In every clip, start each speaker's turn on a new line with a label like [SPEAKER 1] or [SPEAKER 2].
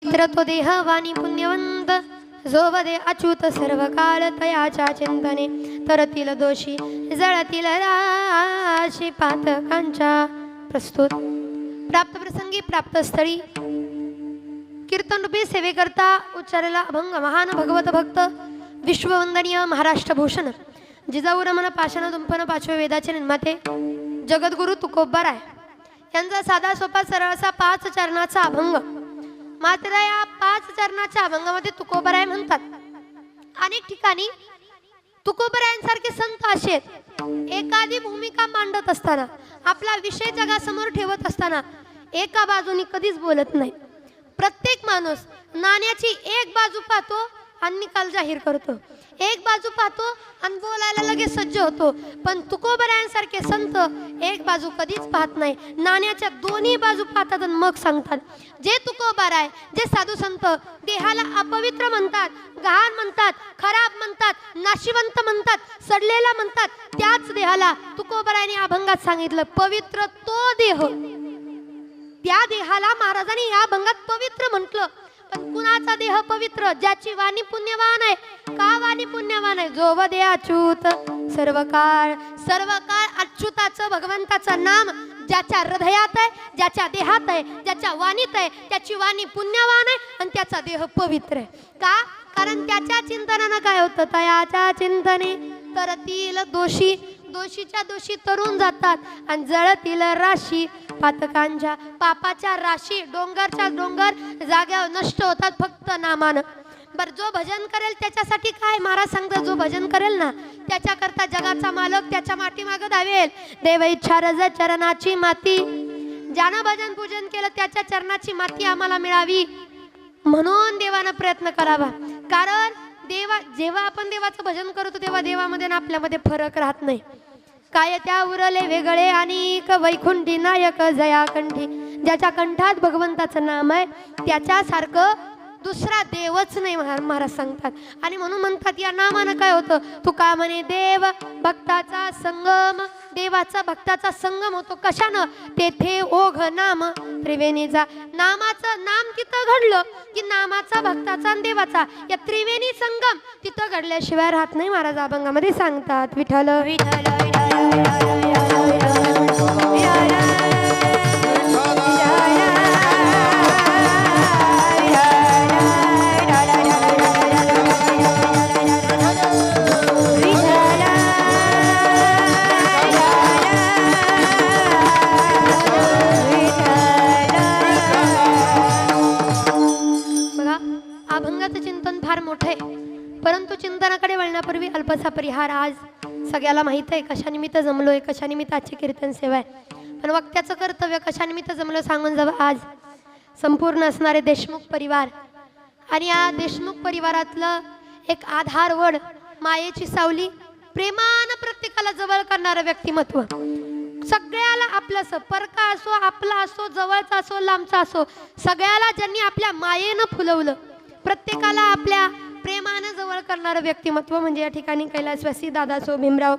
[SPEAKER 1] मित्र तो देह वाणी पुण्यवंत जो वदे अच्युत सर्व काळ तयाच्या चिंतने तरतील दोषी जळतील राशी पातकांच्या प्रस्तुत प्राप्त प्रसंगी प्राप्त स्थळी कीर्तन रूपी सेवेकरता उच्चारला अभंग महान भगवत भक्त विश्ववंदनीय महाराष्ट्र भूषण जिजाऊ रमण पाषाण दुंपन पाचवे वेदाचे निर्माते जगद्गुरु तुकोबाराय यांचा साधा सोपा सरळ असा 5 चरणाचा अभंग. मात्र या 5 चरणाच्या अभंगामध्ये तुकोबाराय म्हणतात. अनेक ठिकाणी तुकोबारायांसारखे संत असे एखादी भूमिका मांडत असताना आपला विषय जगासमोर ठेवत असताना एका बाजूनी कधीच बोलत नाही. प्रत्येक माणूस नाण्याची एक बाजू पाहतो आणि निकाल जाहीर करतो, एक बाजू पाहतो आणि बोलायला लगेच सज्ज होतो. पण तुकोबारायांसारखे संत एक बाजू कधीच पाहत नाही, नाण्याच्या दोन्ही बाजू पाहतात आणि मग सांगतात. जे तुकोबाराय, जे साधू संत देहाला अपवित्र म्हणतात, घाण म्हणतात, खराब म्हणतात, नाशिवंत म्हणतात, सडलेला म्हणतात, त्याच देहाला तुकोबारायांनी अभंगात सांगितलं पवित्र तो देह. त्या देहाला महाराजांनी या अभंगात पवित्र म्हटलं. पण कुणाचा देह पवित्र? ज्याची वाणी पुण्यवान आहे. का वाणी पुण्यवान आहे? जो वदे अच्युत सर्व काळ अच्युताचं भगवंताचं नाम ज्याच्या हृदयात आहे, ज्याच्या देहात आहे, ज्याच्या वाणीत आहे, त्याची वाणी पुण्यवान आहे आणि त्याचा देह पवित्र आहे. का? कारण त्याच्या चिंतनानं काय होतं? तयाच्या चिंतने तरतील दोषी, दोषीच्या दोषी तरुण जातात आणि जळतील राशी पातकांच्या, पापाच्या राशी डोंगरच्या डोंगर जाग्यावर नष्ट होतात फक्त नामानं. बर, जो भजन करेल त्याच्यासाठी काय महाराज सांगतात? जो भजन करेल ना त्याच्याकरता जगाचा मालक त्याच्या मागे धावेल. देव इच्छा रज चरणाची माती, ज्यानं भजन पूजन केलं त्याच्या चरणाची माती आम्हाला मिळावी म्हणून देवानं प्रयत्न करावा. कारण जेव्हा आपण देवाचं भजन करतो तेव्हा देवामध्ये ना आपल्यामध्ये फरक राहत नाही. काय त्या उरले वेगळे आणि वैकुंठी नायक जयाकंठी, ज्याच्या कंठात भगवंताचं नाम आहे त्याच्यासारखं दुसरा देवच नाही महाराज सांगतात. आणि म्हणून म्हणतात या नामानं काय होतं? तुका म्हणे देव भक्ताचा संगम, देवाचा भक्ताचा संगम होतो. कशानं? तेथे ओघ नाम त्रिवेणीचा. नामाचं नाम तिथं घडलं की नामाचा भक्ताचा आणि देवाचा या त्रिवेणी संगम तिथं घडल्याशिवाय राहत नाही. महाराज अभंगामध्ये सांगतात विठ्ठल विठ्ठल अभंगाचं चिंतन फार मोठं आहे, परंतु चिंतनाकडे वळण्यापूर्वी अल्पसा परिहार. आज सगळ्याला माहित आहे कशानिमित्त जमलोय, कशानिमित्त आजची कीर्तन सेवा आहे. पण वक्त्याचं कर्तव्य कशानिमित्त जमलं सांगून जावं. आज संपूर्ण असणारे देशमुख परिवार आणि या देशमुख परिवारातलं एक आधारवड, मायेची सावली, प्रेमानं प्रत्येकाला जवळ करणारं व्यक्तिमत्व, सगळ्याला आपलंसं, परका असो, आपला असो, जवळचा असो, लांबचा असो, सगळ्याला ज्यांनी आपल्या मायेनं फुलवलं, प्रत्येकाला आपल्या प्रेमानं जवळ करणारं व्यक्तिमत्व म्हणजे या ठिकाणी कैलासवासी दादासो भीमराव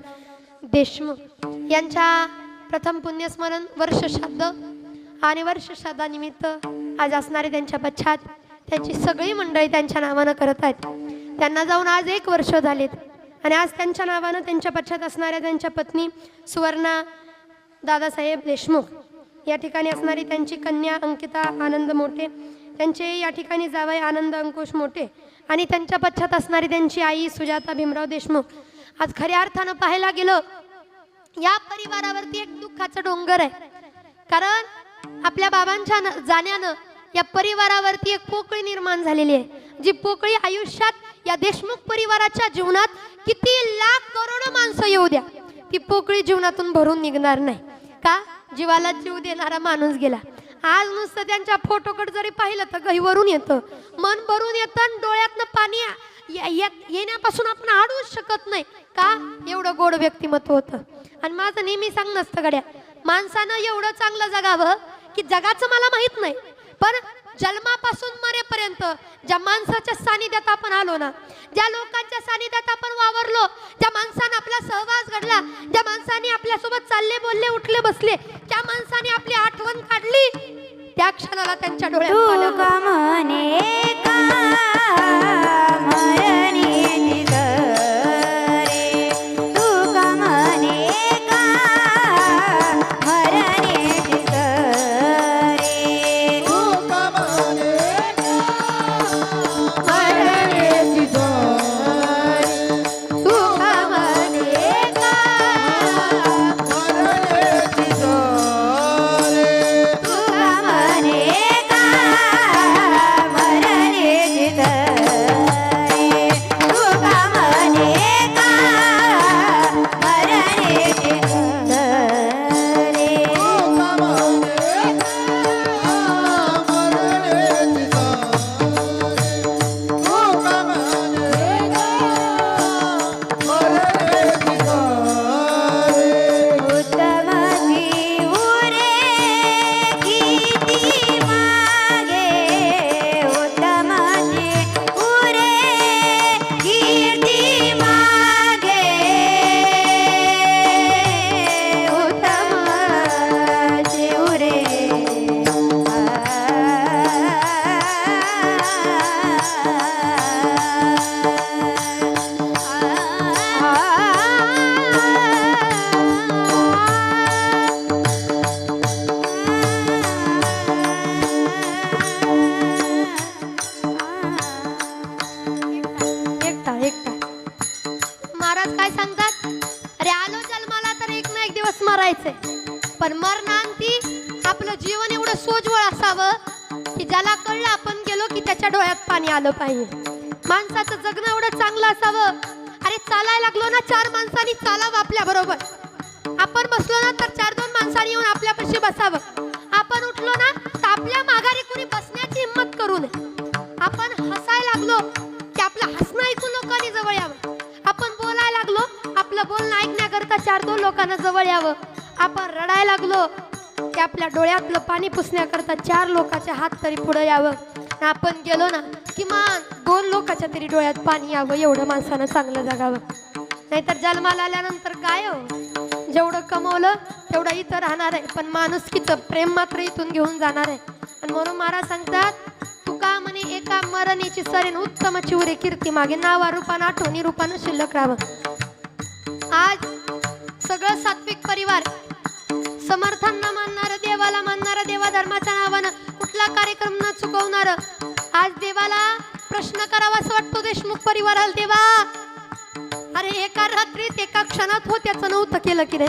[SPEAKER 1] देशमुख यांच्या प्रथम पुण्यस्मरण वर्षश्राद्ध आणि वर्षश्राद्धानिमित्त आज असणारे त्यांच्या पश्चात त्यांची सगळी मंडळी त्यांच्या नावानं करत आहेत. त्यांना जाऊन आज 1 वर्ष झालेत आणि आज त्यांच्या नावानं त्यांच्या पश्चात असणाऱ्या त्यांच्या पत्नी सुवर्णा दादासाहेब देशमुख, या ठिकाणी असणारी त्यांची कन्या अंकिता आनंद मोठे, त्यांचे या ठिकाणी जावई आनंद अंकुश मोठे आणि त्यांच्या पश्चात असणारी त्यांची आई सुजाता भीमराव देशमुख. आज खऱ्या अर्थानं पाहायला गेलं या परिवारावरती एक दुःखाचं डोंगर आहे. कारण आपल्या बाबांच्या जाण्यानं या परिवारावरती एक पोकळी निर्माण झालेली आहे. जी पोकळी आयुष्यात या देशमुख परिवाराच्या जीवनात किती लाख करोड माणसं येऊ द्या, ती पोकळी जीवनातून भरून निघणार नाही. का? जीवाला जीव देणारा माणूस गेला. आज नुसतं त्यांच्या फोटोकडे जरी पाहिलं तर गहिवरून येतं, मन भरून येतं आणि डोळ्यातनं पाणी येण्यापासून आपण अडूच शकत नाही. का? एवढं गोड व्यक्तिमत्व होतं. आणि माझं नेहमी सांगणं असतं गड्या, माणसानं एवढं चांगलं जगावं की जगाचं मला माहित नाही, पण जन्मापासून मरेपर्यंत ज्या माणसाच्या सानिध्यात आपण आलो ना, ज्या लोकांच्या सानिध्यात आपण वावरलो, ज्या माणसाने आपला सहवास घडला, ज्या माणसाने आपल्यासोबत चालले बोलले उठले बसले, त्या माणसाने आपली आठवण काढली, त्या क्षणाला त्यांच्या डोळ्यात पाणी. मरायचंय, पण मरणांती आपलं जीवन एवढं सोज्वळ असावं की ज्याला कळलं आपण गेलो की त्याच्या डोळ्यात पाणी आलं पाहिजे. माणसाचं जगणं एवढं चांगलं असावं. अरे चालायला लागलो ना, 4 माणसांनी चालावं आपल्या बरोबर. आपण बसलो ना तर 4-2 माणसांनी येऊन आपल्यापाशी बसावं. आपण उठलो ना तर आपल्या माघारी कुणी बसण्याची हिंमत करू नये. आपण हसायला लागलो की आपलं हसणं ऐकून लोकांनी जवळ यावं. आपण बोलायला लागलो आपलं बोलणं ऐकण्याकरता 4-2 लोकांना जवळ यावं. आपण रडायला लागलो की आपल्या डोळ्यातलं पाणी पुसण्याकरता 4 लोकांचे हात तरी पुढे यावं. आपण गेलो ना किमान 2 लोकांच्या तरी डोळ्यात पाणी यावं. एवढं माणसानं चांगलं जगावं. नाहीतर जन्माला आल्यानंतर काय हो, जेवढं कमवलं तेवढं इथं राहणार आहे, पण माणुसकीचं प्रेम मात्र इथून घेऊन जाणार आहे. आणि म्हणून महाराज सांगतात, तुका म्हणे एका मरणीची सरेन उत्तम चिवरे कीर्ती मागे, नावा रूपानं आठवणी रूपानं शिल्लक राहावं. आज सगळं सात्विक परिवार, समर्थांना मानणारं, देवाला मानणारं, देवा धर्माच्या नावानं कुठला कार्यक्रम न चुकवणारं. आज देवाला प्रश्न करावासा वाटतो देशमुख परिवाराला, देवा अरे एका रात्रीत एका क्षणात हो त्याचं नव्हतं केलं की रे.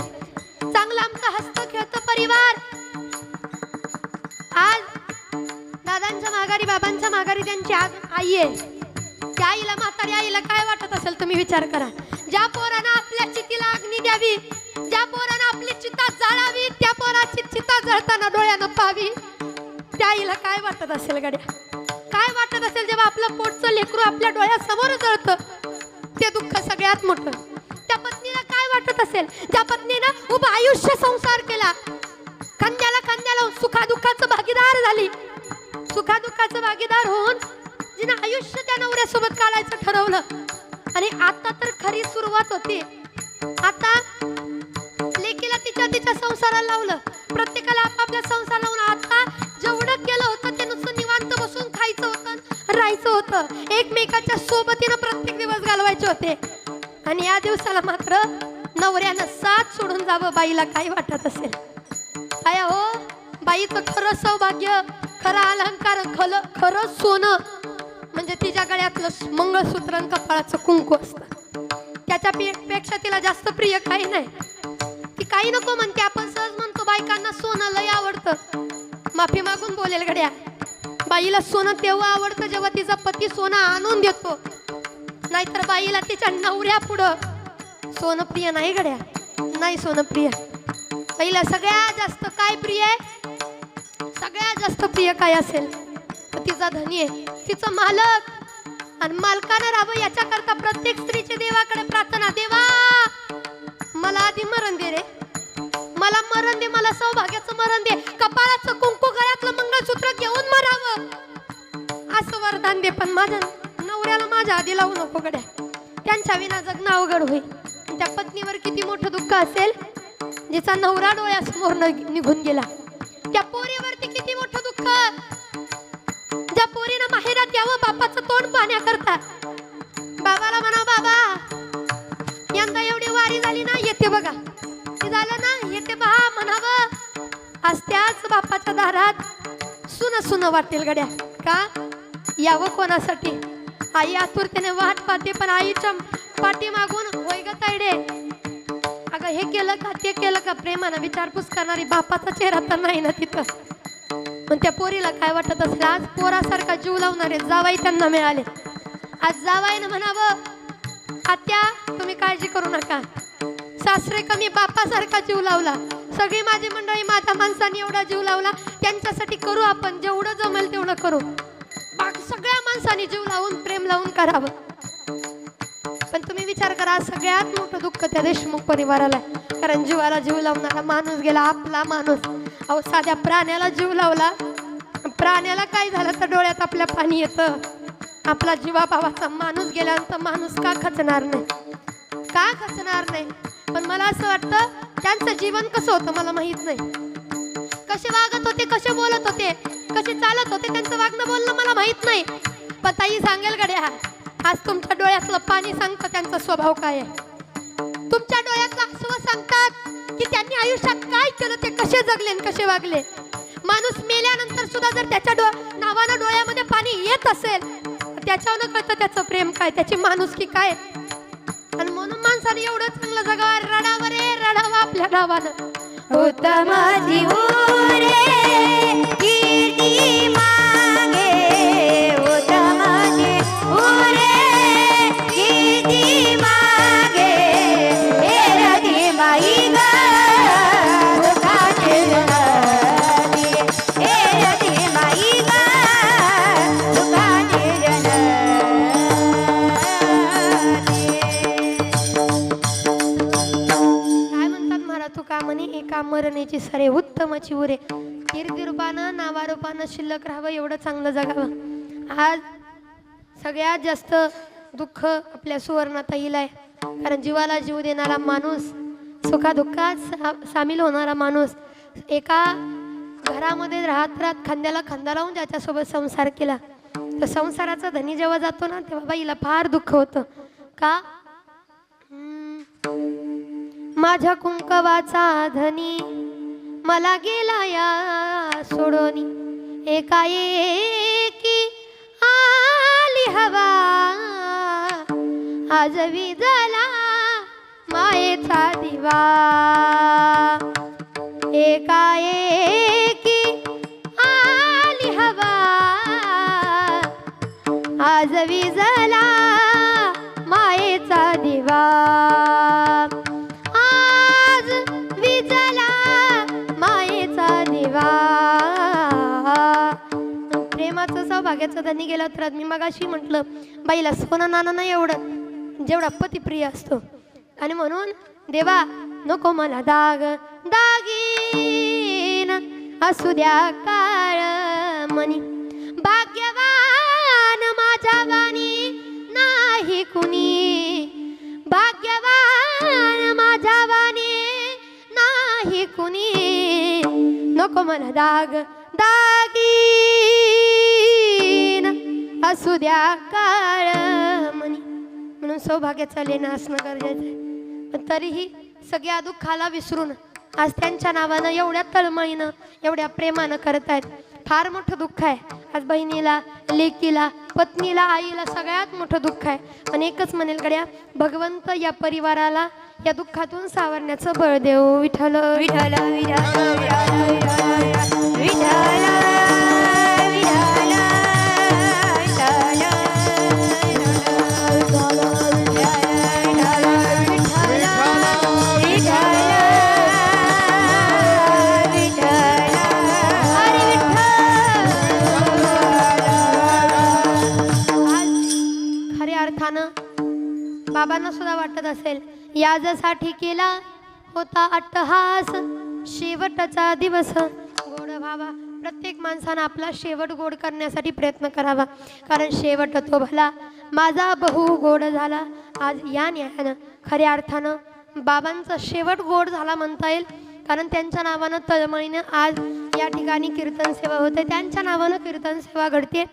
[SPEAKER 1] चांगलं आमचं हस्त खेळतं परिवार. आज दादांच्या माघारी, बाबांच्या माघारी त्यांची आई आहे. त्या आईला, म्हातारी आईला काय वाटत असेल तुम्ही विचार करा. ज्या पोरानं आपल्या चितीला अग्नी द्यावी, ज्या पोरानं आपली चिता जाळावी, त्या पोराची चिता जळताना डोळ्यानं पाहावी, त्या आईला काय वाटत असेल गड्या? काय वाटत असेल जेव्हा आपलं पोटचं लेकरू आपल्या डोळ्यासमोर जळतं? ते दुःख सगळ्यात मोठं. त्या पत्नीला काय वाटत असेल ज्या पत्नीनं उभं आयुष्य संसार केला, खांद्याला खांद्या लावून सुखादुःखाचं भागीदार झाली, सुखादुःखाचं भागीदार होऊन जिनं आयुष्य त्या नवऱ्यासोबत काढायचं ठरवलं. आणि आता तर खरी सुरुवात होती. आता लेकीला तिच्या संसाराला लावलं, प्रत्येकाला आपापल्या संसार लावून आता जेवढं केलं होतं ते नुसतं निवांत बसून खायचं होतं, राहायचं होतं, एकमेकाच्या सोबतीनं प्रत्येक दिवस घालवायचे होते. आणि या दिवसाला मात्र नवऱ्यानं साथ सोडून जावं. बाईला काय वाटत असेल? काय हो, बाईचं खरं सौभाग्य, खरा अलंकार, खरं सोनं म्हणजे तिच्या गळ्यातलं मंगळसूत्र आणि कपाळाचं कुंकू असतं. त्याच्या पेक्षा तिला जास्त प्रिय काही नाही. ती काही नको म्हणते. आपण सहज म्हणतो बायकांना सोनं लय आवडतं. माफी मागून बोलेल गड्या, बाईला सोनं तेव्हा आवडतं जेव्हा तिचा पती सोनं आणून देतो. नाहीतर बाईला तिच्या नवऱ्या पुढं सोनं प्रिय नाही गड्या, नाही सोनं प्रिय. बाईला सगळ्यात जास्त काय प्रिय आहे? सगळ्यात जास्त प्रिय काय असेल? तिचा धनी आहे, तिचं मालक. आणि मालकानं राहावं याच्याकरता प्रत्येक स्त्रीची देवाकडे प्रार्थना, देवा मला आधी मरण दे रे, मला मरण दे, मला सौभाग्याचं मरण दे, कपाळाचं कुंकू, गळ्यातलं मंगळसूत्र घेऊन मरावं असं वरदान दे. पण माझ्या नवऱ्याला माझ्या आधी लावू नको गड्या, त्यांच्या विना जगणं अवघड होईल. त्या पत्नीवर किती मोठं दुःख असेल जिचा नवरा डोळ्यासमोर निघून गेला. त्या पोरीवरती किती मोठं दुःख, ज्या पोरीनं माहेरात यावं बापाचं तोंड पाहण्याकरता. बाबाला म्हणा, बाबा यंदा एवढी वारी झाली ना, येते बघा, ते झालं ना, येते पहा म्हणावं. आज त्याच बापाच्या दारात सुन वाटेल गड्या. का यावं कोणासाठी? आई आतुरतेने वाट पाहते, पण आईच्या पाठी मागून होय ग तायडे, अगं हे केलं का, ते केलं का, प्रेमानं विचारपूस करणारी बापाचा चेहरा तर नाही ना तिथं. पण त्या पोरीला काय वाटत असेल? आज पोरासारखा जीव लावणारे जावाई त्यांना मिळाले. आज जावाईनं म्हणावं, आत्या तुम्ही काळजी करू नका, सासरे कमी बापासारखा जीव लावला, सगळी माझी मंडळी माझ्या माणसांनी एवढा जीव लावला, त्यांच्यासाठी करू आपण जेवढं जमेल तेवढं करू. सगळ्या माणसांनी जीव लावून प्रेम लावून करावं. पण तुम्ही विचार करा, सगळ्यात मोठं दुःख त्या देशमुख परिवाराला, कारण जीवाला जीव लावणारा माणूस गेला, आपला माणूस. अहो साध्या प्राण्याला जीव लावला, प्राण्याला काय झालं तर डोळ्यात आपल्या पाणी येतं. आपला जीवाभावाचा माणूस गेल्यानंतर माणूस का खचणार नाही, का खचणार नाही? पण मला असं वाटतं त्यांचं जीवन कसं होतं मला माहित नाही. कसे वागत होते, कसे बोलत होते, कसे चालत होते, त्यांचं वागणं बोलणं मला माहित नाही. पण ताई सांगेल गड्या, आज तुमच्या डोळ्यातलं पाणी सांगतं त्यांचा स्वभाव काय आहे. तुमच्या डोळ्यातलं अश्रू सांगतात की त्यांनी आयुष्यात काय केलं, ते कसे जगले आणि कसे वागले. माणूस मेल्यानंतर सुद्धा जर त्याच्या नावानं डोळ्यामध्ये पाणी येत असेल, त्याच्यावर कळतं त्याचं प्रेम काय, त्याची माणुसकी काय. आणि म्हणून माणसाने एवढं चांगलं जगावं, रडावं रे रडावं आपल्या गावानं. उत्तम जीवरे कीर्ती मागे उत्तम जीवरे कीर्ती मागे हेरती माई ग दुःखाचे जननी हेरती माई ग दुःखाचे जननी काय म्हणतात महाराज तुका म्हणे एका मरणेची सरे उत्तमची उरे कीर्ती रूपानं नावारूपानं शिल्लक राहावं एवढं चांगलं जगावं। आज सगळ्यात जास्त दुःख आपल्या सुवर्णाताईला आहे, कारण जीवाला जीव देणारा माणूस सुखादुःखात सामील होणारा माणूस एका घरामध्ये राहत राहत खांद्याला खांदा लावून ज्याच्यासोबत संसार केला तर संसाराचा धनी जेव्हा जातो ना तेव्हा बाईला फार दुःख होतं का माझ्या कुंकवाचा धनी मला गेला या सोडोनी एकाएकी आली हवा आज विझला मायेचा दिवा एकाएकी आली हवा आज विझला मायेचा दिवा आज विझला मायेचा दिवा। प्रेमाचं सौभाग्याचं धनी गेलं तर मी मगाशी म्हटलं बाईला सोनं नाणं नाही एवढं जेवढा पतिप्रिय असतो आणि म्हणून देवा नको मला दाग दागीन असू द्या काळ मनी भाग्यवान माझ्या वाणी नाही कुणी भाग्यवान माझ्या वाणी नाही कुणी नको मला दाग दागीन असू द्या काळ मनी म्हणून सौभाग्याचा लेणं असणं गरजेचं आहे। पण तरीही सगळ्या दुःखाला विसरून आज त्यांच्या नावानं एवढ्या तळमळीनं एवढ्या प्रेमानं करतायत फार मोठं दुःख आहे। आज बहिणीला लेकीला पत्नीला आईला सगळ्यात मोठं दुःख आहे पण एकच म्हणेल गड्या भगवंत या परिवाराला या दुःखातून सावरण्याचं बळ देव विठ्ठल विठ्ठल बाबांना सुद्धा वाटत असेल याजसाठी केला होता अट्टहास शेवटचा दिवस गोड व्हावा। प्रत्येक माणसानं आपला शेवट गोड करण्यासाठी प्रयत्न करावा कारण शेवट तो भला माझा बहु गोड झाला। आज या न्यायानं खऱ्या अर्थानं बाबांचा शेवट गोड झाला म्हणता येईल कारण त्यांच्या नावानं तळमळीनं आज या ठिकाणी कीर्तन सेवा होते त्यांच्या नावानं कीर्तन सेवा घडते।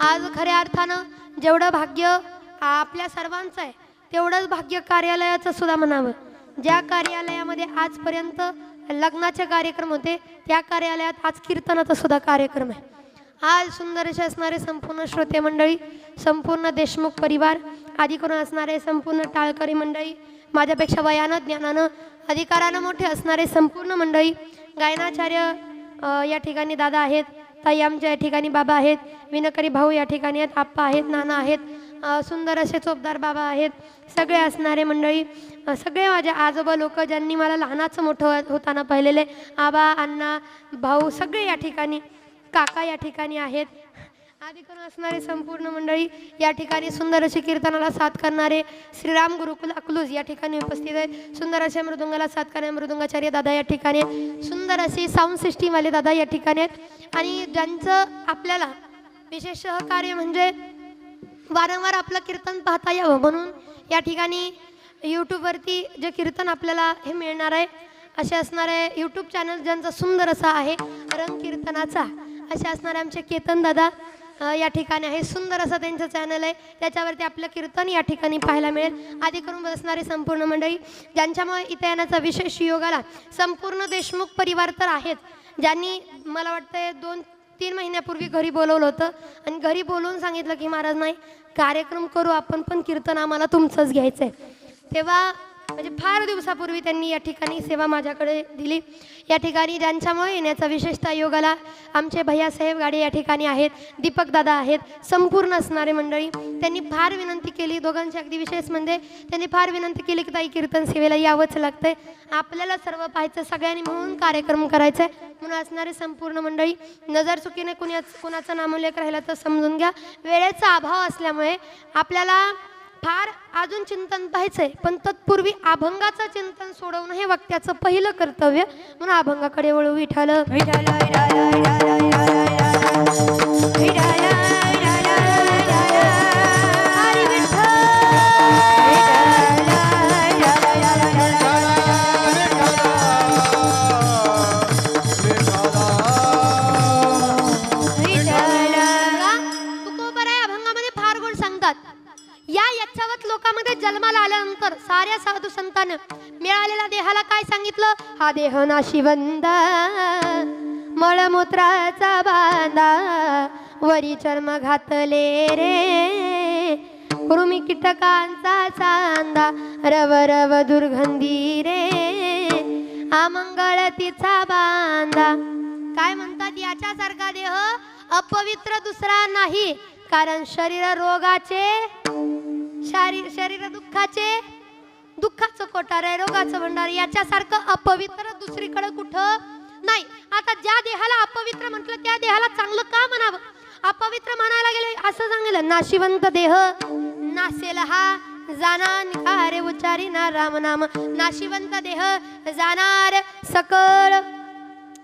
[SPEAKER 1] आज खऱ्या अर्थानं जेवढं भाग्य आपल्या सर्वांचं आहे तेवढंच भाग्य कार्यालयाचं सुद्धा म्हणावं। ज्या कार्यालयामध्ये आजपर्यंत लग्नाचे कार्यक्रम होते त्या कार्यालयात आज कीर्तनाचा सुद्धा कार्यक्रम आहे। आज सुंदर असे असणारे संपूर्ण श्रोते मंडळी संपूर्ण देशमुख परिवार आदी करून असणारे संपूर्ण टाळकरी मंडळी माझ्यापेक्षा वयानं ज्ञानानं अधिकारानं मोठे असणारे संपूर्ण मंडळी गायनाचार्य या ठिकाणी दादा आहेत ताई आमच्या या ठिकाणी बाबा आहेत विनकरी भाऊ या ठिकाणी आहेत आप्पा आहेत नाना आहेत सुंदर असे चोपदार बाबा आहेत सगळे असणारे मंडळी सगळे माझे आजोबा लोक ज्यांनी मला लहानाचं मोठं होताना पाहिलेले आबा अण्णा भाऊ सगळे या ठिकाणी काका या ठिकाणी आहेत आदी करून असणारे संपूर्ण मंडळी या ठिकाणी सुंदर असे कीर्तनाला साथ करणारे श्रीराम गुरुकुल अकलूज या ठिकाणी उपस्थित आहेत। सुंदर असे मृदुंगाला साथ करणारे मृदुंगाचार्य दादा या ठिकाणी सुंदर अशी साऊंड सिस्टीमवाले दादा या ठिकाणी आहेत आणि ज्यांचं आपल्याला विशेष सहकार्य म्हणजे वारंवार आपलं कीर्तन पाहता यावं म्हणून या ठिकाणी यूट्यूबवरती जे कीर्तन आपल्याला हे मिळणार आहे असे असणारे यूट्यूब चॅनल ज्यांचा सुंदर असा आहे रंग कीर्तनाचा असे असणारे आमचे केतन दादा या ठिकाणी आहे सुंदर असं त्यांचं चॅनल आहे त्याच्यावरती आपलं कीर्तन या ठिकाणी पाहायला मिळेल। आधी करून बसणारे संपूर्ण मंडळी ज्यांच्यामुळे इथे येण्याचा विशेष योग आला संपूर्ण देशमुख परिवार तर आहेत ज्यांनी मला वाटतं 2-3 महिन्यापूर्वी घरी बोलवलं होतं आणि घरी बोलवून सांगितलं की महाराज नाही कार्यक्रम करू आपण पण कीर्तन आम्हाला तुमचंच घ्यायचं आहे। तेव्हा म्हणजे फार दिवसापूर्वी त्यांनी या ठिकाणी सेवा माझ्याकडे दिली. या ठिकाणी ज्यांच्यामुळे येण्याचा विशेषतः योग आला, आमचे भैयासाहेब गाडे या ठिकाणी आहेत, दीपक दादा आहेत, संपूर्ण असणारे मंडळी. त्यांनी फार विनंती केली, दोघांची अगदी विशेष म्हणजे त्यांनी फार विनंती केली की ताई कीर्तन सेवेला यावंच लागतंय, आपल्याला सर्व पाहायचं, सगळ्यांनी म्हणून कार्यक्रम करायचा आहे. म्हणून असणारे संपूर्ण मंडळी, नजर चुकीने कुणाचा नामोल्लेख राहिला तर समजून घ्या. वेळेचा अभाव असल्यामुळे आपल्याला फार अजून चिंतन पाहायचंय, पण तत्पूर्वी अभंगाचं चिंतन सोडवणं हे वक्त्याचं पहिलं कर्तव्य. म्हणून अभंगाकडे वळू. विठ्ठल लोकांमध्ये जन्माला आल्यानंतर साऱ्या साधू संतांना मिळालेल्या देहाला काय सांगितलं? हा देह नाशिवंत मळमूत्राचा बांधा, वरी चर्म घातले रे कृमी कीटकांचा चांदा, रव रव दुर्गंधी रे अमंगळतीचा बांधा. काय म्हणतात? याच्यासारखा देह अपवित्र दुसरा नाही, कारण शरीर रोगाचे, शरीर दुःखाचं कोठार आहे, रोगाचं भंडार. याच्यासारखं अपवित्र दुसरीकडे कुठं नाही. आता ज्या देहाला अपवित्र म्हटलं त्या देहाला चांगलं का म्हणावं? अपवित्र म्हणायला गेले असं सांगितलं, नाशिवंत देह नासेल हा जाणार का रे उच्चारी ना राम नाम. नाशिवंत देह जाणार सकळ.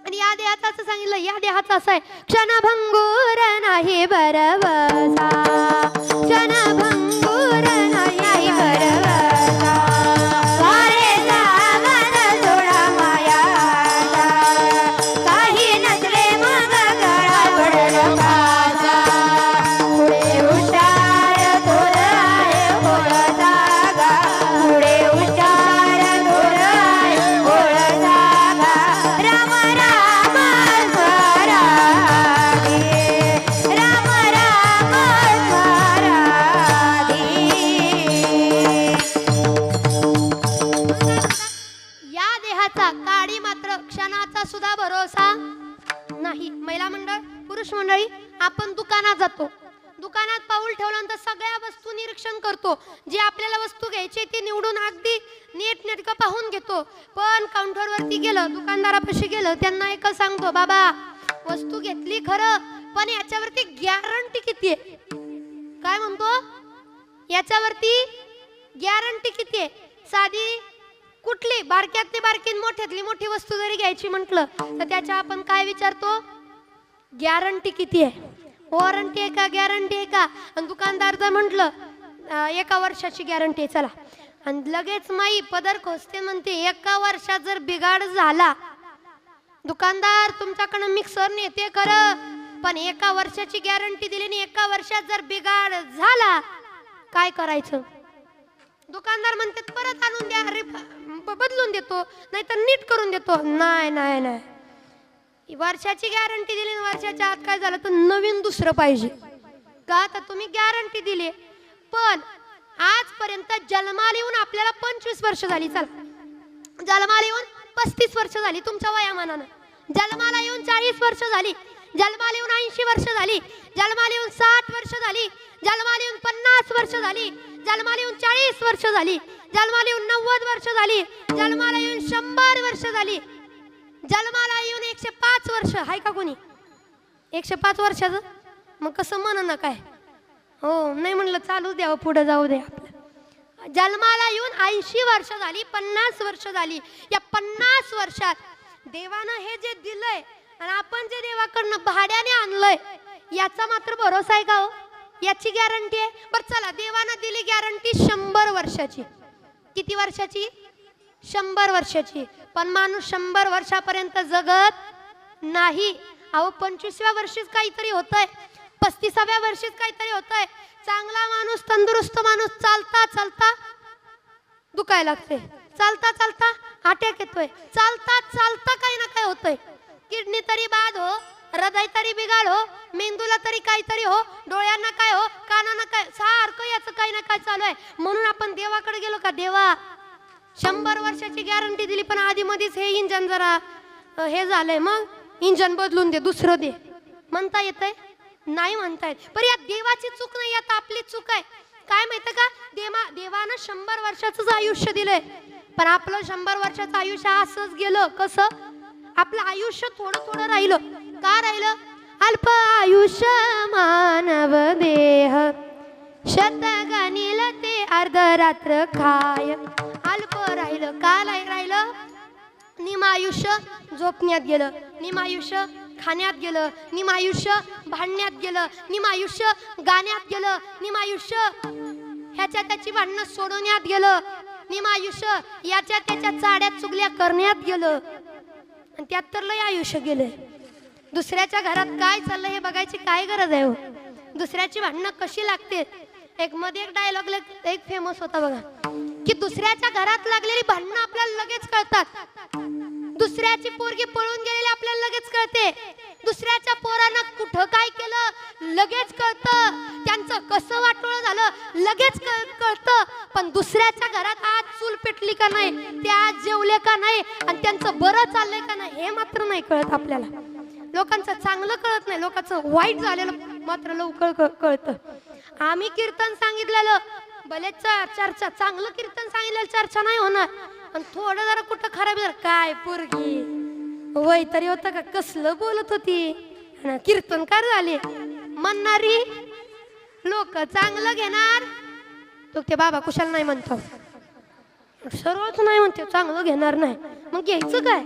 [SPEAKER 1] आणि या देहाचं असं सांगितलं, या देहाचं असं आहे, क्षणभंगूर नाही बरवसा, क्षणभंगूर नाही बरवसा, वारे जावन सोडा मायाचा, काही नसले मग गळा पडला पासा, पुढे हुशार थोर आहे होळ जागा, पुढे हुशार थोर आहे होळ जागा, राम राम स्वराधी, राम राम स्वराधी. या देहाचा काडी मात्र क्षणाचा सुद्धा भरोसा नाही. महिला मंडळ, पुरुष मंडळी, आपण दुकानात जातो, दुकानात पाऊल ठेवल्यानंतर सगळ्या वस्तू निरीक्षण करतो, जी आपल्याला वस्तू घ्यायची ती निवडून अगदी नीट नेटकं पाहून घेतो. पण काउंटरवरती गेलं, दुकानदारापाशी गेलं, त्यांना एकच सांगतो, बाबा वस्तू घेतली खरं, पण याच्यावरती गॅरंटी किती आहे? काय म्हणतो? याच्यावरती गॅरंटी किती आहे? साधी कुठली बारक्यातली बारकी मोठ्यातली मोठी वस्तू जरी घ्यायची म्हटलं तर त्याच्या आपण काय विचारतो? गॅरंटी किती आहे, वॉरंटी आहे का, गॅरंटी आहे का? आणि दुकानदार जर म्हटलं 1 वर्षाची गॅरंटी आहे, चला, आणि लगेच माई पदर खोसते म्हणते 1 वर्षात जर बिघाड झाला, दुकानदार तुमच्याकडे मिक्सर नेते खरं, पण 1 वर्षाची गॅरंटी दिली आणि 1 वर्षात जर बिघाड झाला काय करायचं? दुकानदार म्हणते परत आणून द्या, बदलून देतो, नाहीतर नीट करून देतो. नाही नाही नाही, वर्षाची गॅरंटी दिली, वर्षाच्या आत काय झालं तर नवीन दुसरं पाहिजे का? तर तुम्ही गॅरंटी दिली, पण आजपर्यंत जन्माला येऊन आपल्याला 25 वर्ष झाली, चला जन्माला येऊन 35 वर्ष झाली तुमच्या वयामानानं, जन्माला येऊन 40 वर्ष झाली, जन्माला येऊन 80 वर्ष झाली, जन्माला येऊन 60 वर्ष झाली, जन्माला येऊन 50 वर्ष झाली, जन्माला येऊन 40 वर्ष झाली, जन्माला येऊन 90 वर्ष झाली, जन्माला येऊन 100 वर्ष झाली, जन्माला येऊन 105 वर्ष. आहे का कोणी 105 वर्षाचं? मग कसं म्हण ना काय? हो, नाही म्हणलं चालू द्यावं, पुढे जाऊ दे आपलं. जन्माला येऊन 80 वर्ष झाली, 50 वर्ष झाली. या 50 वर्षात देवानं हे जे दिलंय आणि आपण जे देवाकडनं भाड्याने आणलंय, याचा मात्र भरोसा आहे का हो? याची गॅरंटी आहे? बरं चला, देवानं दिली गॅरंटी 100 वर्षाची. किती वर्षाची? 100 वर्षाची. पण माणूस 100 वर्षापर्यंत जगत नाही. अहो 25व्या वर्षीच काहीतरी होतंय, 35व्या वर्षीच काहीतरी होतंय. चांगला माणूस, तंदुरुस्त माणूस चालता चालता दुखायला लागते, चालता चालता अटॅक येतोय, चालता चालता काही ना काही होतंय. किडनी तरी बाद हो, हृदय तरी बिघाड हो, मेंदूला तरी काहीतरी हो, डोळ्यांना काय हो, कानांना काय, सारखं याचं काही ना काय चालू आहे. म्हणून आपण देवाकडे गेलो का, देवा 100 वर्षाची गॅरंटी दिली, पण आधी मध्येच हे इंजन जरा हे झालंय, मग इंजन बदलून दे, दुसरं दे, म्हणता येतंय? नाही म्हणता येत. पण या देवाची चूक नाही, आता आपली चूक आहे. काय माहिती का, देवानं 100 वर्षाचंच आयुष्य दिलंय, पण आपलं 100 वर्षाचं आयुष्य असंच गेलं. कसं? आपलं आयुष्य थोडं थोडं राहिलं. का राहिलं? अल्प आयुष्य मानव देह, शतगणिल ते अर्धरात्र खाय. अल्प राहिलं. का राहिलं? निमायुष्य झोपण्यात गेलं, निमायुष्य खाण्यात गेलं, निमायुष्य भांडण्यात गेलं, निमायुष्य गाण्यात गेलं, निमायुष्य ह्याच्या त्याची भांडणं सोडवण्यात गेलं, निमायुष्य याच्या त्याच्या चाड्यात चुगल्या करण्यात गेलं. आणि त्यात तर लय आयुष्य गेलंय. दुसऱ्याच्या घरात काय चाललंय हे बघायची काय गरज आहे हो? दुसऱ्याची भांडणं कशी लागते? एक मध्ये एक डायलॉग एक फेमस होता बघा, की दुसऱ्याच्या घरात लागलेली भांडणं आपल्याला लगेच कळतात. दुसऱ्याची पोरगी पळून गेलेली आपल्याला लगेच कळते. दुसऱ्याच्या पोरानं कुठं काय केलं लगेच कळतं. त्यांचं कसं वाटोळं झालं लगेच कळतं. पण दुसऱ्याच्या घरात आज चूल पेटली का नाही, ते आज जेवले का नाही, आणि त्यांचं बरं चाललंय का नाही हे मात्र नाही कळत आपल्याला. लोकांचं चांगलं कळत नाही, लोकांचं वाईट झालेलं मात्र लवकर कळतं. आम्ही कीर्तन सांगितलेलं भले चर्चा, चांगलं कीर्तन सांगितलेलं चर्चा नाही होणार, पण थोडं जरा कुठं खराब झालं, काय पोरगी वय तरी होतं का, कसलं बोलत होती, कीर्तनकार झाले म्हणणारी लोक चांगलं घेणार. तो ते बाबा कुशाल नाही म्हणतो, सर्वच नाही म्हणते, चांगलं घेणार नाही, मग घ्यायचं काय?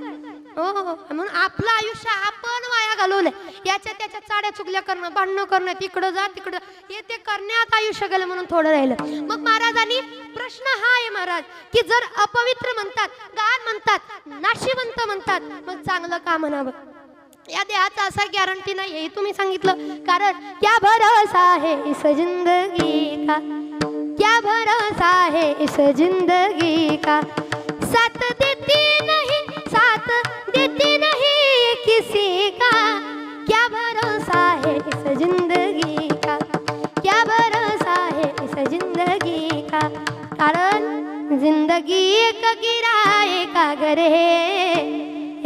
[SPEAKER 1] हो, म्हणून आपलं आयुष्य आपण वाया घालवलंय. याच्या त्याच्या चाड्या चुगल्या करणं, भांडणं करणं, तिकडं जा तिकडं हे ते करण्यात आयुष्य गेलं, म्हणून थोडं राहिलं. मग महाराजांनी प्रश्न हा आहे महाराज, की जर अपवित्र म्हणतात, गाण म्हणतात, नाशिवंत म्हणतात, मग चांगलं का म्हणावं? या देहाचा असा गॅरंटी नाही हे तुम्ही सांगितलं. कारण क्या भरोसा है इस जिंदगी का, क्या भरोसा है इस जिंदगी का, साथ देती नहीं, साथ देती नहीं किसी का, क्या भरोसा है इस जिंदगी का, क्या भरोसा है इस जिंदगी का. कारण जिंदगी एक किराए का घर है,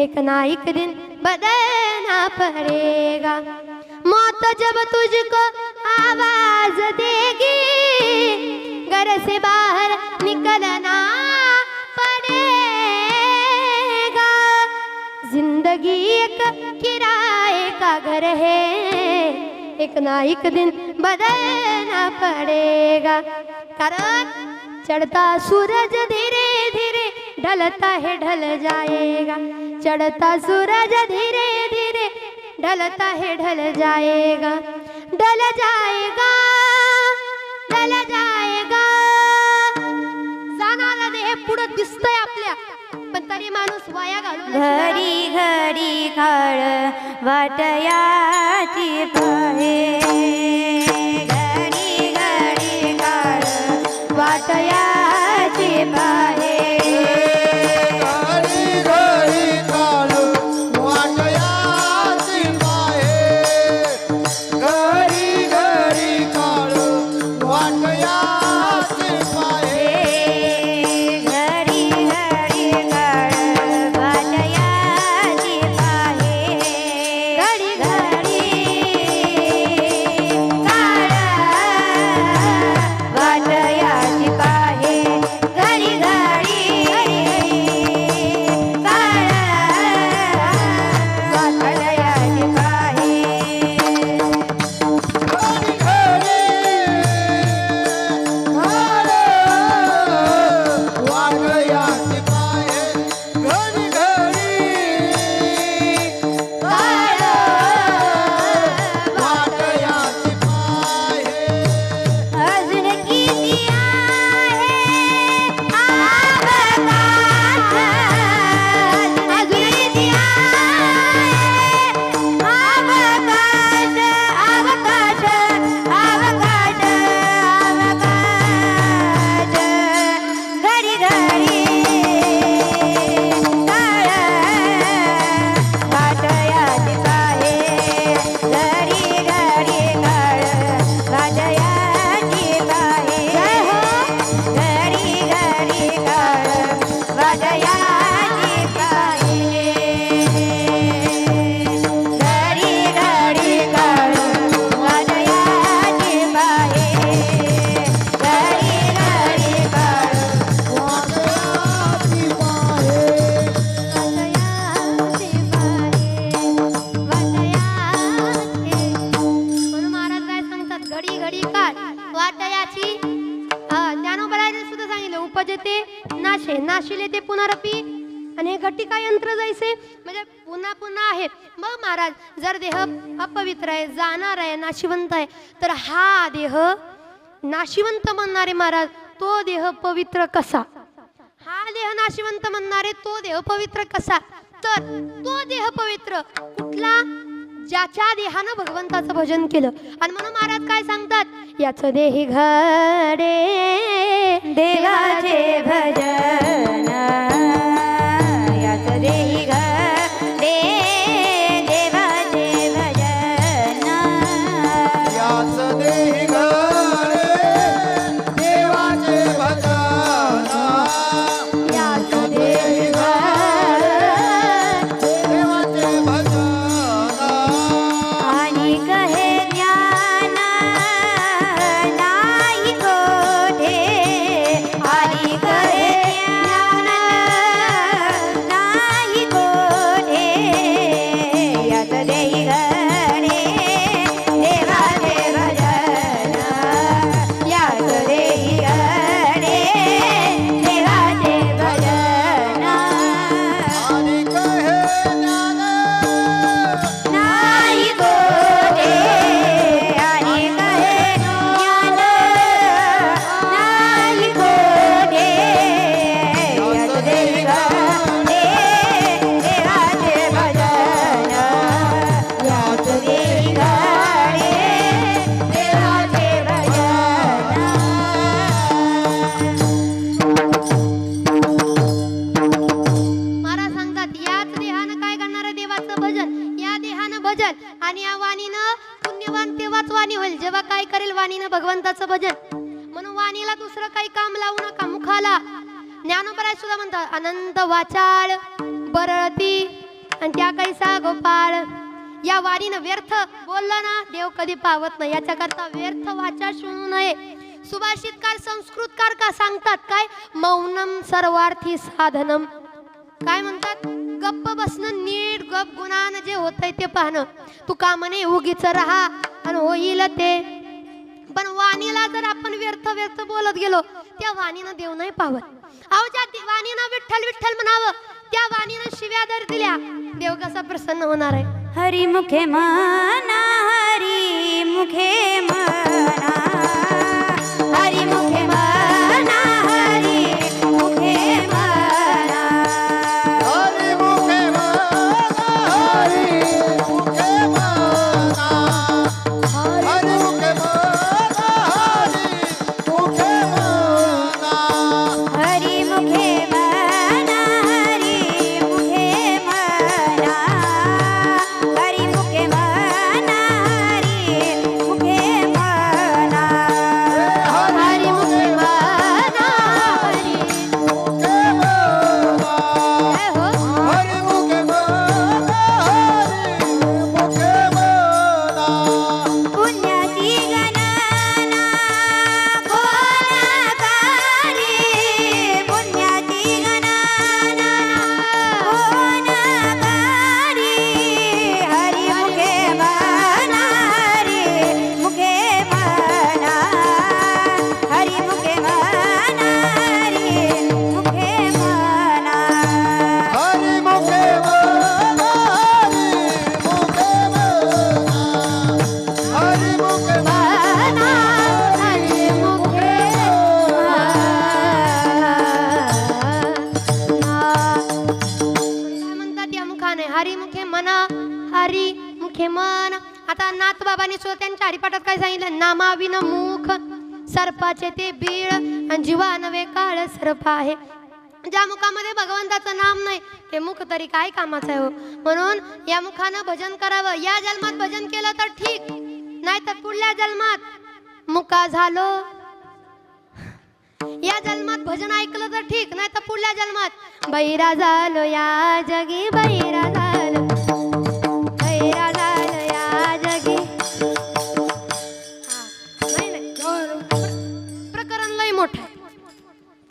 [SPEAKER 1] एक ना एक दिन बदलना पड़ेगा. मौत जब तुझको आवाज देगी, घर से बाहर निकलना पड़ेगा. जिंदगी एक किराए का घर है, एक ना एक दिन बदलना पड़ेगा. कारण चढ़ता सूरज धीरे धीरे ढलता है ढल जाएगा, चढ़ता सूरज धीरे धीरे ढलता है ढल जाएगा, ढल जाएगा, ढल जाएगा. जाणारा देह पुढे दिसतोय आपल्या, पण तरी माणूस वाया घालून
[SPEAKER 2] घडी घडी काळ वाटयाची पाहे, घडी घडी काळ वाटयाची पाहे.
[SPEAKER 1] वाटयाची ज्ञानोबराने सुद्धा सांगितलं उपजते नाशे नाशिले ते पुनरपी आणि हे घटिका यंत्र जायचे म्हणजे पुन्हा पुन्हा आहे. मग महाराज जर देह अपवित्र आहे जाणार आहे नाशिवंत आहे तर हा देह नाशिवंत म्हणणारे महाराज तो देह पवित्र कसा, हा देह नाशिवंत म्हणणारे तो देह पवित्र कसा, तर तो देह पवित्र कुठला, ज्याच्या देहानं भगवंताचं भजन केलं. आणि म्हणून महाराज काय सांगतात, याचं देही घडे
[SPEAKER 2] देवाचे भजन याच देही घडे देवाचे भजन
[SPEAKER 3] याच देही घडे देवाचे भजन
[SPEAKER 1] याच देही
[SPEAKER 3] देवाचे भजन
[SPEAKER 2] आणि कहे ज्ञान नाही कोठे आणि कहे ज्ञान नाही कोठे यात देही घडे देवाचे भजन यात देही घडे देवाचे भजन
[SPEAKER 3] आणि कहे ज्ञान
[SPEAKER 2] नाही कोठे आणि कहे ज्ञान नाही कोठे यात देही घडे देवाचे भजन यात देही घडे देवाचे भजन
[SPEAKER 1] महाराज सांगतात याच देहानं काय करणार आहे देवाचं भजन, या देहानं भजन आणि या वाणीनं पुण्यवान तेव्हाच वाणी होईल जेव्हा काय करेल वाणीनं भगवंताचं भजन. म्हणून वाणीला दुसरं काही काम लावू नका मुखाला. ज्ञानोबराय सुद्धा म्हणतात अनंत वाचाळ बरळती आणि त्या कैसा गोपाळ. या वाणीनं व्यर्थ बोललं ना देव कधी पावत नाही, याच्याकरता व्यर्थ वाचा शोधू नये. सुभाषितकार संस्कृतकार का सांगतात काय, मौनम सर्वार्थी साधनम. काय म्हणतात, गप्प बसणं नीट गप गुणानं जे होतंय ते पाहणं. तू का म्हणे उगीच राहा आणि होईल ते. पण वाणीला जर आपण व्यर्थ व्यर्थ बोलत गेलो त्या वाणीनं देव नाही पावत. अहो ज्या वाणीनं विठ्ठल विठ्ठल म्हणावं त्या वाणीनं शिव्या जर दिल्या देव कसा प्रसन्न होणार आहे.
[SPEAKER 2] हरी मुखे मना हरी मुखे मना हरी मुखे मना हरी मुखे मना
[SPEAKER 3] हरी मुखे मना हरी मुखे मना हरी मुखे मना हरी मुखे मना
[SPEAKER 2] हरी मुखे मना हरी मुखे मना हरी मुखे मना हरी मुखे मना
[SPEAKER 1] हरी मुखे मना हरी
[SPEAKER 3] मुखे मना
[SPEAKER 1] काय हो
[SPEAKER 3] हरी मुखे मना हरी मुखे मना
[SPEAKER 2] पुण्याची गणना कोण करी पुण्याची गणना कोण करी हरी मुखे मना हरी मुखे मना हरी मुखे मना हरी मुखे मना
[SPEAKER 3] हरी मुखे मना हरी मुखे मना हरी मुखे
[SPEAKER 1] हरी मुखे काय म्हणतात या मुखाने, हरी मुखे मना हरी मुखे मन. आता नाथ बाबांनी सुद्धा त्यांच्या हरिपाठात काय सांगितलं, नामाविन मुख सर्पाचे ते बीळ आणि जीवा नवे काळ सर्प आहे. ज्या मुखामध्ये भगवंताचं नाम नाही ते मुख तरी काय कामाचं आहे हो. म्हणून या मुखानं भजन करावं. या जन्मात भजन केलं तर ठीक, नाही तर पुढल्या जन्मात मुका झालो. या जन्मात भजन ऐकलं तर ठीक, नाही तर पुढल्या जन्मात बैरा झालो या जगी बैरा झालो बैरा झालो या जगी. नाही नाही प्रकरण लय मोठं आहे.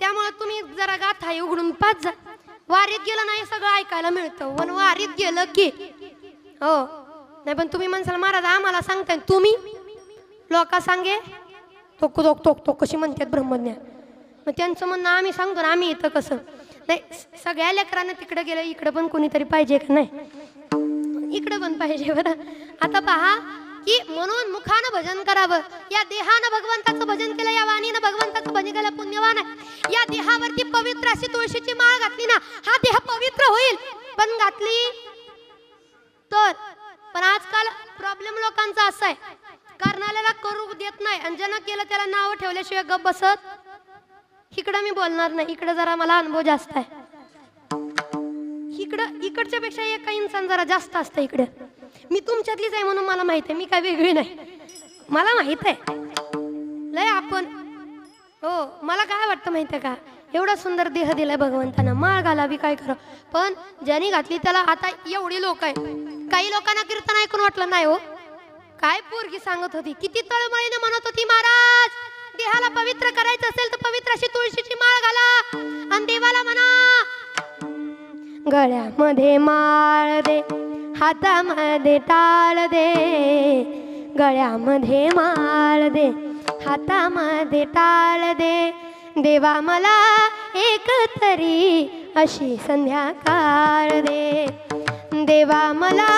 [SPEAKER 1] त्यामुळे तुम्ही जरा गाथा उघडून पाच जा. वारीत गेलं नाही सगळं ऐकायला मिळतं, पण वारीत गेलं की हो. नाही पण तुम्ही म्हणसाल महाराज आम्हाला सांगताय, तुम्ही लोका सांगे तो तो तो तो कशी म्हणतात ब्रह्मज्ञान. मग त्यांचं म्हणणं आम्ही सांगतो ना, आम्ही इथं कसं नाही. सगळ्या लेकरांना तिकडं गेलं, इकडं पण कोणीतरी पाहिजे का नाही, इकडं पण पाहिजे बरं. आता पहा की म्हणून मुखानं भजन करावं, या देहानं भगवंताचं भजन केलं, या वाणीनं भगवंताचं भजन केलं पुण्यवान आहे. या देहावरती पवित्र अशी तुळशीची माळ घातली ना, हा देह पवित्र होईल. पण घातली तर पण आजकाल प्रॉब्लेम लोकांचा असा आहे, करणाऱ्याला करू देत नाही आणि ज्यानं केलं त्याला नाव ठेवल्याशिवाय गप बसत. इकडं मी बोलणार नाही, इकडं जरा मला अनुभव जास्त आहे. इकडच्या पेक्षा एका इंसान जरा जास्त असतं इकडं. मी तुमच्यातलीच आहे म्हणून मला माहित आहे, मी काय वेगळी नाही, मला माहित आहे लय आपण. हो, मला काय वाटतं माहिती आहे का, एवढा सुंदर देह दिलाय भगवंतानं, माळ घालावी काय करा. पण ज्यांनी घातली त्याला, आता एवढी लोक आहे, काही लोकांना कीर्तन ऐकून वाटलं नाही हो. काय पोरगी सांगत होती, किती तळमळीने म्हणत होती, महाराज देहाला पवित्र करायचं असेल तर पवित्र अशी तुळशीची माळ घाला आणि देवाला म्हणा गळ्यामध्ये माळ दे, हातामध्ये टाळ दे, गळ्यामध्ये माळ दे, हातामध्ये टाळ दे, देवा मला एक तरी अशी संध्याकाळ दे, देवा मला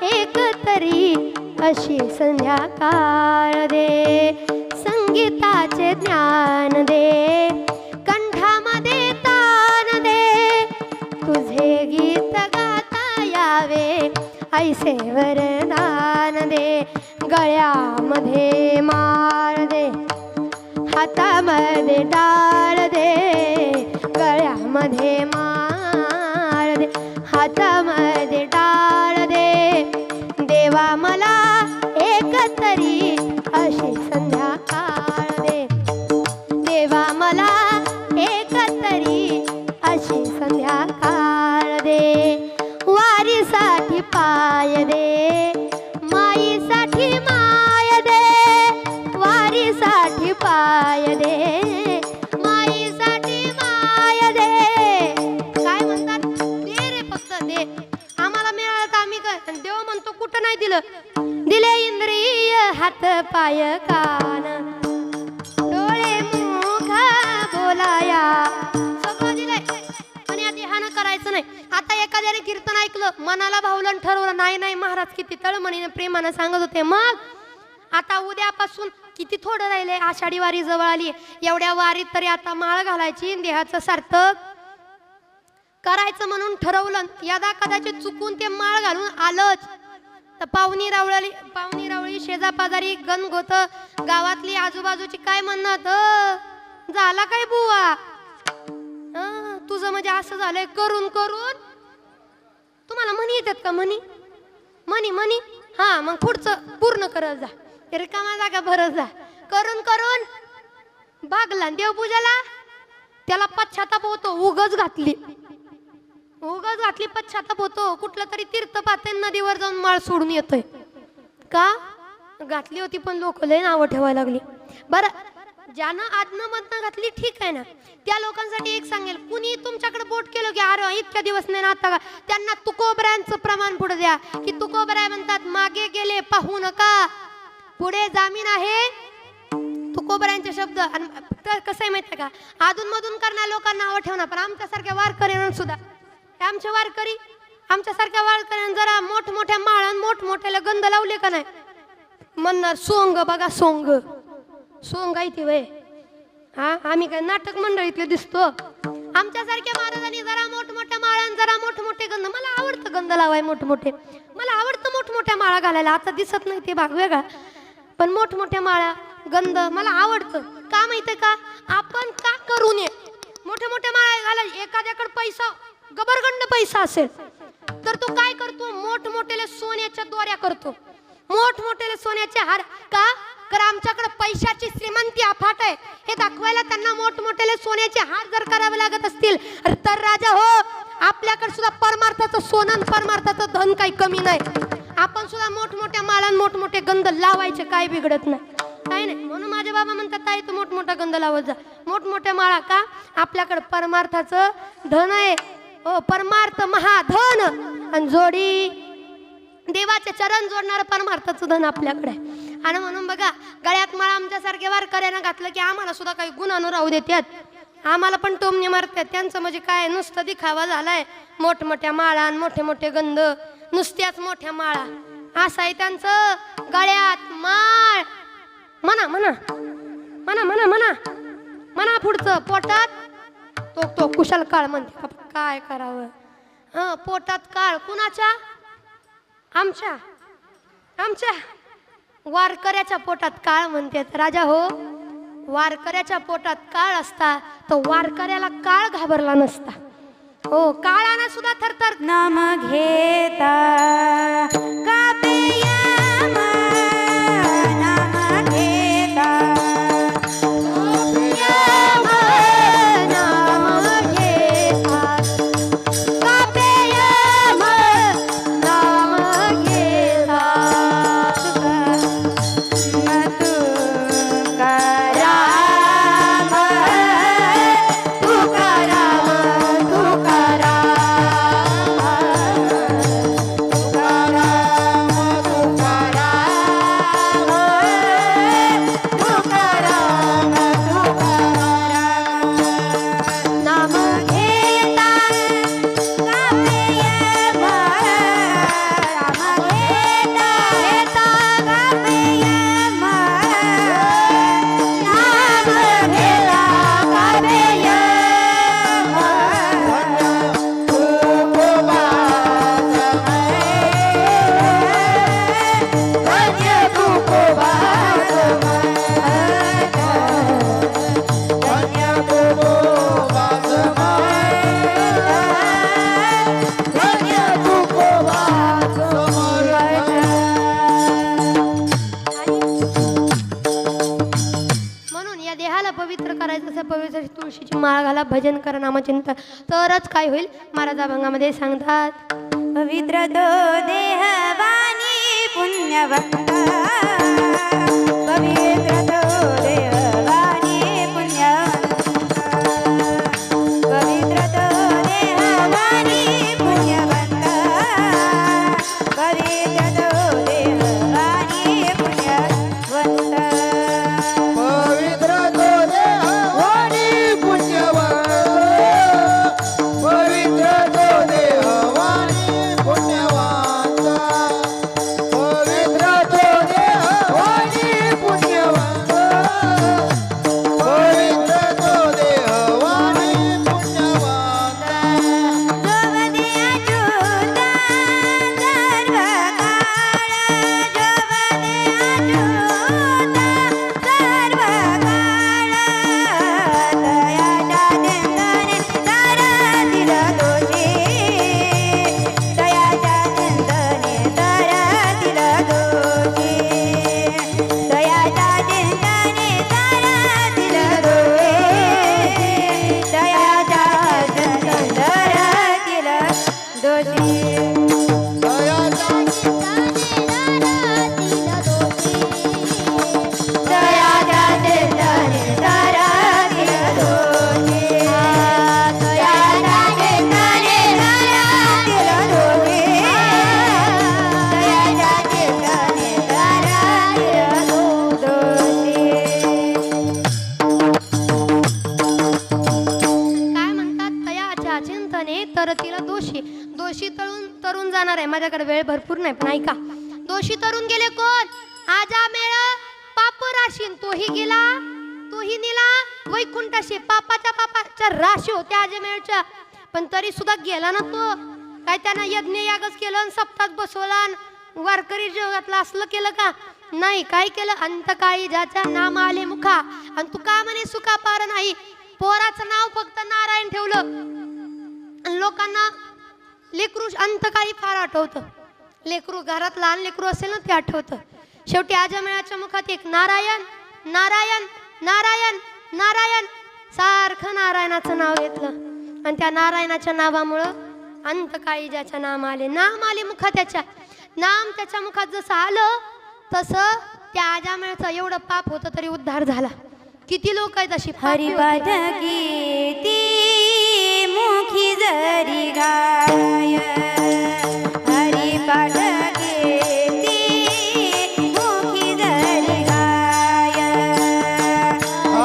[SPEAKER 1] एक तरी अशी संध्याकाळ दे, संगीताचे ज्ञान दे, कंठामध्ये तान दे, तुझे गीत गाता यावे ऐसे वरदान दे, गळ्यामध्ये माळ दे, हातामध्ये टाळ दे, गळ्यामध्ये माळ दे, हातामध्ये टाळ दे, देवा मला एक तरी अशी संध्याकाळ दे, देवा मला एक तरी अशी संध्याकाळ दे, वारीसाठी पाय दे, माईसाठी माय दे, वारीसाठी पाय दे, माईसाठी माय दे. काय म्हणतात, दे रे फक्त दे, आम्हाला मिळालं तर आम्ही काय. देव म्हणतो कुठं नाही दिलं, दिले इंद्रिय हात पाय कान डोळे मुख बोलाया, सगळं दिलंय पण या देहानं करायचं नाही. आता एखाद्याने कीर्तन ऐकलं, मनाला भावलं, ठरवलं नाही नाही महाराज किती तळमळीने प्रेमानं सांगत होते, मग आता उद्यापासून किती थोडं राहिले, आषाढी वारी जवळ आली, एवढ्या वारीत तरी आता माळ घालायची, देहाचं सार्थक करायचं म्हणून ठरवलं. यदा कदाचित चुकून ते माळ घालून आलंच तर पाहुणी रावळी शेजा पाजारी गणगोत गावातली आजूबाजूची काय म्हणत, झाला काय बुवा तुझं म्हणजे असं झालंय करून करून. तुम्हाला म्हणी येतात का, म्हणी म्हणी म्हणी हा, मग पुढचं पूर्ण करत जा, रिकामा जागा भरत जा. करून करून भागला देवपूजाला, त्याला पश्चाताप होतो, उगच घातली पश्चाताप होतो. कुठलं तरी तीर्थ पाहते, नदीवर जाऊन माळ सोडून येतोय का, घातली होती पण लोक लय नावं ठेवायला लागली. बरं, ज्यानं आदनं मधनं घातली ठीक आहे ना, त्या लोकांसाठी एक सांगेल, कुणी तुमच्याकडे बोट केलं की अरे इतक्या दिवस नाही ना आता का, त्यांना तुकोबऱ्यांचं प्रमाण पुढे द्या की तुकोबराय म्हणतात मागे गेले पाहू नका, पुढे जामीन आहे, तुकोबऱ्यांचे शब्द. आणि कसं आहे माहिती आहे का, अधून मधून करणाऱ्या लोकांना नावं ठेवणार, पण आमच्यासारख्या वारकऱ्यांना सुद्धा, आमचे वारकरी आमच्यासारख्या वारकऱ्यांना जरा मोठमोठ्या माळां मोठमोठ्याला गंध लावले का नाही म्हणणार, सोंग बघा सोंग सोंग आहे ती वय. हा, आम्ही काय नाटक मंडळीतले दिसतो. आमच्यासारख्या महाराजांनी जरा मोठमोठ्या माळां, जरा मोठमोठे गंध, मला आवडतं गंध लावाय मोठमोठे, मला आवडतं मोठमोठ्या माळा घालायला. आता दिसत नाही ते भाग वेगळा, पण मोठमोठ्या माळा गंध मला आवडतं. का माहितीये का, आपण का करू नये मोठ्या मोठ्या माळा घालायला. एखाद्याकडे पैसा गबरगंड पैसा असेल तर तो काय करतो, मोठमोठ्याले सोन्याच्या दोऱ्या करतो, मोठमोठ्याले सोन्याचे हार. का तर आमच्याकडे पैशाची श्रीमंती अफाट आहे हे दाखवायला त्यांना मोठमोठ्याले सोन्याचे हार जर करावे लागत असतील तर राजा हो, आपल्याकडे सुद्धा परमार्थाचं सोनं, परमार्थाचं धन काही कमी नाही. आपण सुद्धा मोठमोठ्या माळांना मोठमोठे गंध लावायचे, काय बिघडत नाही, काय नाही. म्हणून माझे बाबा म्हणतात ताई तू मोठमोठा गंध लावत जा, मोठमोठ्या माळा. का, आपल्याकडे परमार्थाचं धन आहे, हो, परमार्थ महाधन, आणि जोडी देवाचे चरण जोडणारं परमार्थाचं धन आपल्याकडे आहे. आणि म्हणून बघा गळ्यात माळा आमच्यासारखे वारकऱ्यानं घातलं की आम्हाला सुद्धा काही गुन्हा राहू देतात आम्हाला पण टोमणे मारतात त्यांचं म्हणजे काय नुसतं दिखावा झालाय मोठमोठ्या माळा आणि मोठे मोठे गंध नुसत्याच मोठ्या माळा असं आहे त्यांचं गळ्यात माळ म्हणा म्हणा म्हणा म्हणा म्हणा म्हणा पुढचं पोटात तो कुशाल काळ म्हणते बाबा, काय करावं पोटात काळ कुणाच्या आमच्या आमच्या वारकऱ्याच्या पोटात काळ म्हणतात राजा हो वारकऱ्याच्या पोटात काळ असता तो वारकऱ्याला काळ घाबरला नसता हो काळानं सुद्धा थरथर
[SPEAKER 2] नाम घेता कापे यम, नाम घेता
[SPEAKER 1] यम, नाम घेता कापे यम, नाम घेता नाम घेता
[SPEAKER 2] कापे यम, नाम घेता कापे यम, नाम घेता कापे यम,
[SPEAKER 1] म्हणून या देहाला पवित्र करायचं असं पवित्र तुळशीची माळ घाला भजन करा नामचिंतन तरच काय होईल महाराज अभंगामध्ये सांगतात
[SPEAKER 2] पवित्र तो देहवानी पुण्यवंत पवित्र तो देहवानी पुण्यवंत पवित्र तो देहवानी पुण्यवंत पवित्र तो देहवानी पुण्यवंत
[SPEAKER 4] पवित्र तो देहवानी पुण्यवंत पवित्र तो देहवानी पुण्यवंत पवित्र तो देहवानी पुण्यवंत पवित्र तो देहवानी पुण्यवंत
[SPEAKER 2] जोवदे अच्युता
[SPEAKER 1] काय म्हणतात तयाच्या चिंतने तर तिला दोषी दोषी तरुण जाणार आहे माझ्याकडे वेळ भरपूर नाही पण ऐका दोषी तरुण गेले कोण आजा मेळ पाप राशीन तोही गेला तोही नेला वैकुंठाशी पापाच्या राशी होत्या आजमेळच्या पण तरी सुद्धा गेला ना तो काय त्यानं यज्ञ यागच केलं आणि सप्तात बसवला आणि वारकरी जगातलं असलं केलं का नाही काय केलं अंतकाळी ज्याच्या नाम आले मुखा आणि तू का म्हणे सुखा पार नाही पोराचं नाव फक्त नारायण ठेवलं आणि लोकांना लेकरू अंतकाळी फार आठवतं लेकरू घरात लहान लेकरू असेल ना ते आठवतं शेवटी आजमेळाच्या मुखात एक नारायण नारायण नारायण नारायण सारखं नारायणाचं नाव घेतलं आणि त्या नारायणाच्या नावामुळं अंतकाळी ज्याच्या नाम आले मुखात त्याच्या नाम त्याच्या मुखात जसं आलं तसं त्या आजमेळचं एवढं पाप होतं तरी उद्धार झाला किती लोक आहेत अशी पापी होती.
[SPEAKER 2] हरिपाठ कीर्ती मुखी जरी गाय हरिपाठ कीर्ती मुखी जरी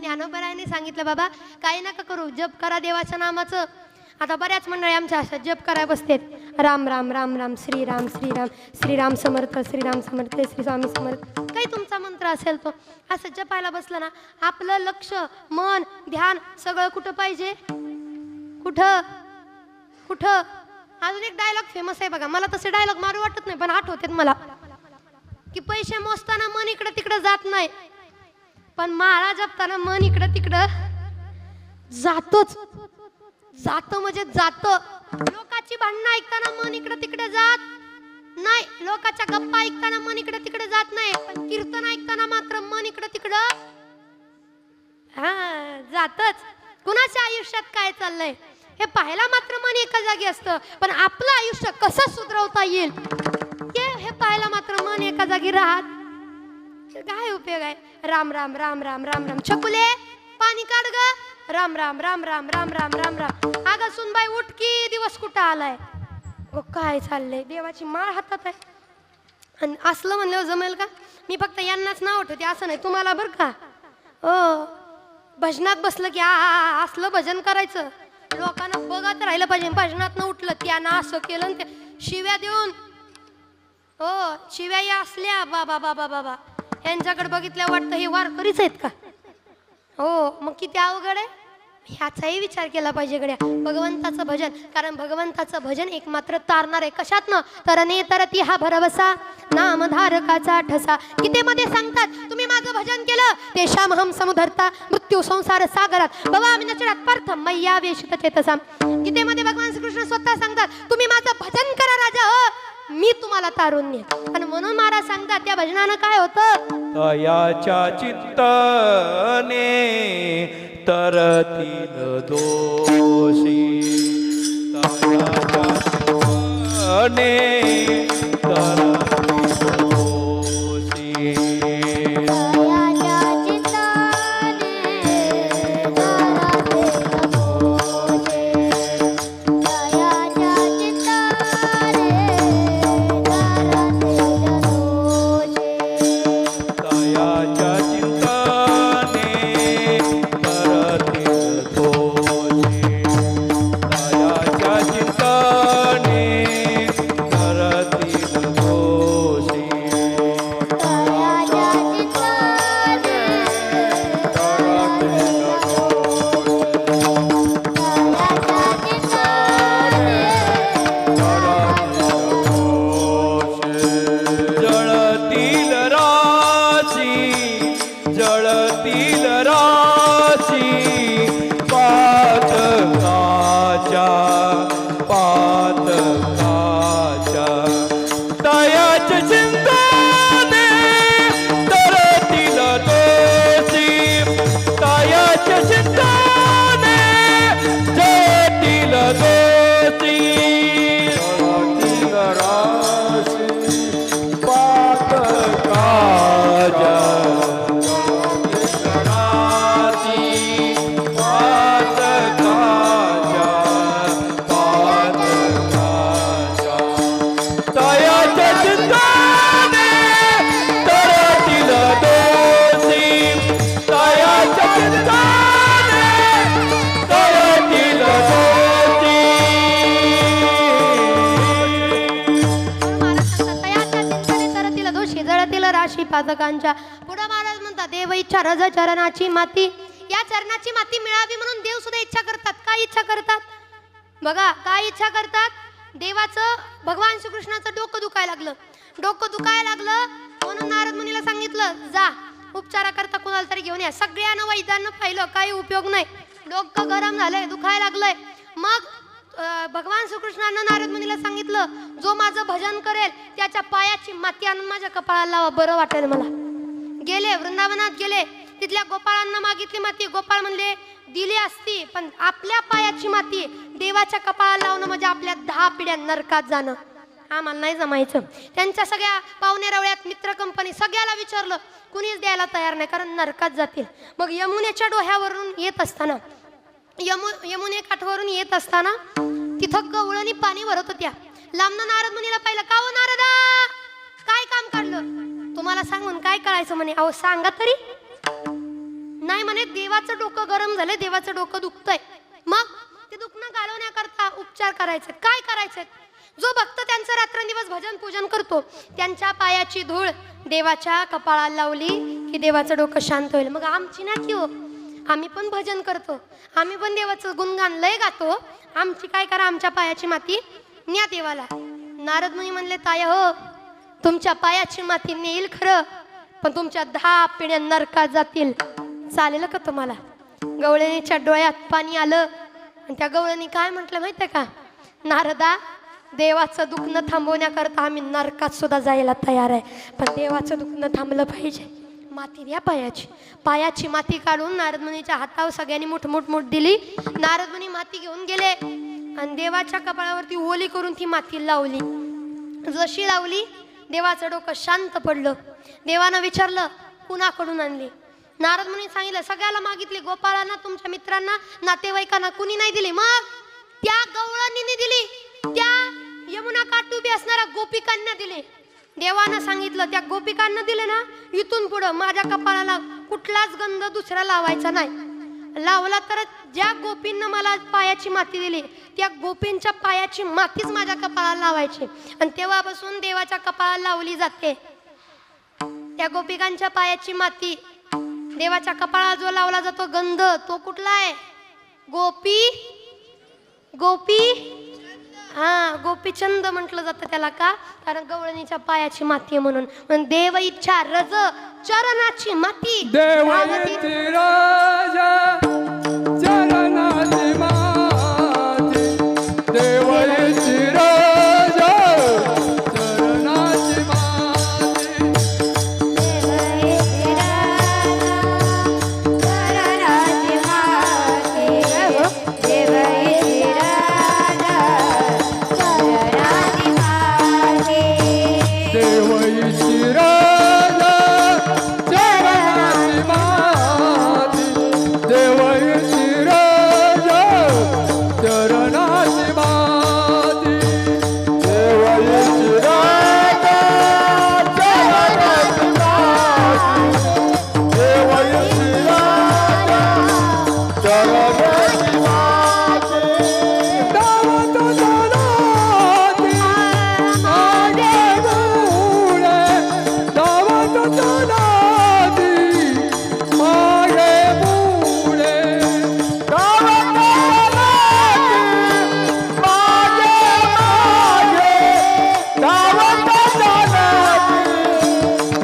[SPEAKER 1] ज्ञानोबरायाने सांगितलं बाबा काही नका करू, जप करा देवाच्या नामाचं. आता बऱ्याच मंडळी आमच्या अशा जप करायला बसतेत, राम राम राम राम श्रीराम श्रीराम श्रीराम समर्थ श्रीराम समर्थ श्री स्वामी समर्थ, काही तुमचा मंत्र असेल तो असं जपायला बसलं ना, आपलं लक्ष मन ध्यान सगळं कुठं पाहिजे, कुठं कुठं. अजून एक डायलॉग फेमस आहे बघा, मला तसे डायलॉग मारू वाटत नाही पण आठवतात मला, की पैसे मोजताना मन इकडं तिकडं जात नाही, पण माळा जपताना मन इकडं तिकडं जातोच. जातं म्हणजे जातं. लोकांची भांडणं ऐकताना मन इकडं तिकडे जात नाही, लोकांच्या गप्पा ऐकताना मन इकडं तिकडे जात नाही, पण कीर्तन ऐकताना मात्र मन इकडं तिकडं जातच. कुणाच्या आयुष्यात काय चाललंय हे पाहायला मात्र मन एका जागी असतं, पण आपलं आयुष्य कसं सुधरवता येईल हे पाहायला मात्र मन एका जागी राहत काय उपयोग आहे. राम राम राम राम राम राम छकुले पाणी काढ ग, राम राम राम राम राम राम राम राम. अगं सुनबाई उठ की, दिवस कुठं आलाय. काय चाललंय, देवाची माळ हातात आहे आणि असलं म्हणलं जमेल का. मी फक्त यांनाच नाव ठेवते असं नाही, तुम्हाला बरं का. भजनात बसलं की असलं भजन करायचं, लोकांना बघत राहिलं पाहिजे. भजनात न उठलं त्यानं असं केलं आणि ते शिव्या देऊन, हो शिव्या या असल्या बाबा बाबा बाबा, यांच्याकडे बघितल्या वाटतं हे वारकरीच आहेत का. हो मग किती अवघड आहे, ह्याचाही विचार केला पाहिजे गड्या. भगवंताचं भजन, कारण भगवंताचं भजन एक मात्र तारणार आहे कशातनं, तरणे तरती हा भरवसा नामधारकाचा ठसा. गीतेमध्ये सांगतात तुम्ही माझं भजन केलं तेषामहं समुधरता मृत्यू संसार सागरात भवामि न चिरात् पार्थं मय्या वेशित चेतसा. गीतेमध्ये भगवान श्रीकृष्ण स्वतः सांगतात तुम्ही माझं भजन करा राजा, हो मी तुम्हाला तारून नेईन. आणि म्हणून महाराज सांगतात त्या भजनानं काय होतं,
[SPEAKER 4] तयाच्या चित्ताने तरतील दोषी, तयाच्या चित्ताने तरतील दोषी.
[SPEAKER 1] पातकांच्या. पुढे महाराज म्हणतात देव इच्छा रज चरणाची माती, या चरणाची माती मिळावी म्हणून देव सुद्धा इच्छा करतात. काय इच्छा करतात बघा, काय इच्छा करतात, देवाचं भगवान श्रीकृष्णाचं डोकं दुखायला लागलं, डोकं दुखायला लागलं म्हणून नारद मुनीला सांगितलं जा उपचाराकरता कोणाला तरी घेऊन या. सगळ्यांना वैद्यांना पाहिलं काही उपयोग नाही, डोकं गरम झालंय दुखायला लागलंय. मग भगवान श्रीकृष्णानं नारद मुनीला सांगितलं जो माझं भजन करेल त्याच्या पायाची माती आणून माझ्या कपाळाला लावा, बरं वाटेल मला. गेले वृंदावनात गेले, तिथल्या गोपाळांना मागितली माती, गोपाळ म्हणले दिली असती पण आपल्या पायाची माती देवाच्या कपाळाला लावणं म्हणजे आपल्या 10 पिढ्या नरकात जाणं, आम्हाला नाही जमायचं. त्यांच्या सगळ्या पाहुणे रवळ्यात मित्र कंपनी सगळ्याला विचारलं, कुणीच द्यायला तयार नाही कारण नरकात जातील. मग यमुनेच्या डोह्यावरून येत असताना, यमुने काठावरून येत असताना तिथं कवळणी पाणी भरत होत्या. लांबनं नारद मुनीला पाहिलं, का हो नारदा काय काम काढलं, तुम्हाला सांगून काय कळायचं म्हणे. अहो सांगा तरी, नाही म्हणे देवाचं डोकं गरम झालंय, देवाचं डोकं दुखतंय. मग ते दुखणं घालवण्याकरता उपचार करायचे. काय करायचे? जो भक्त त्यांचं रात्रंदिवस भजन पूजन करतो त्यांच्या पायाची धूळ देवाच्या कपाळाला लावली की देवाचं डोकं शांत होईल. मग आमची ना की हो, आम्ही पण भजन करतो, आम्ही पण देवाचं गुणगान लय गातो, आमची काय करा, आमच्या पायाची माती न्या देवाला. नारद मुनी म्हणले, ताया हो, तुमच्या पायाची माती नेईल खरं, पण तुमच्या 10 पिढ्या नरकात जातील. चालेल का तुम्हाला? गवळणीच्या डोळ्यात पाणी आलं आणि त्या गवळणी काय म्हटलं माहितीये का? नारदा, देवाचं दुखणं थांबवण्याकरता आम्ही नरकात सुद्धा जायला तयार आहे, पण देवाचं दुखणं थांबलं पाहिजे. माती द्या पायाची. पायाची माती काढून नारद मुनीच्या हातावर सगळ्यांनी मुठ दिली. नारद मुनी माती घेऊन गेले आणि देवाच्या कपाळावरती ओली करून ती माती लावली. जशी लावली देवाचं डोकं शांत पडलं. देवानं विचारलं, कुणाकडून आणली? नारद मुनी सांगितलं, सगळ्याला मागितली, गोपाळांना, तुमच्या मित्रांना, नातेवाईकांना, कुणी नाही दिली. मग त्या गवळणीने दिली, त्या यमुना काठी असणाऱ्या गोपिकांना दिले. देवानं सांगितलं, त्या गोपिकांना दिले ना, इथून पुढं माझ्या कपाळाला कुठलाच गंध दुसरा लावायचा नाही. लावला तर ज्या गोपींना मला पायाची माती दिली त्या गोपींच्या पायाची मातीच माझ्या कपाळाला लावायची. आणि तेव्हापासून देवाच्या कपाळाला लावली जाते. त्या गोपिकांच्या पायाची माती देवाच्या कपाळाला जो लावला जातो गंध, तो कुठला आहे? गोपी हा, गोपीचंद म्हटलं जातं त्याला. का? कारण गवळणीच्या पायाची माती म्हणून. देव इच्छा रज चरणाची माती,
[SPEAKER 4] देवयती राजा चरणाची माती, देवयती राजा चरणाची माती. देवयती राजा चरणाची माती, देवयती राजा चरणाची माती, देवयती राजा चरणाची माती, देवयती राजा चरणाची माती. दावत दानाती मागे मुळे, दावत दानाती मागे मुळे, दावत दानाती मागे मागे, दावत दानाती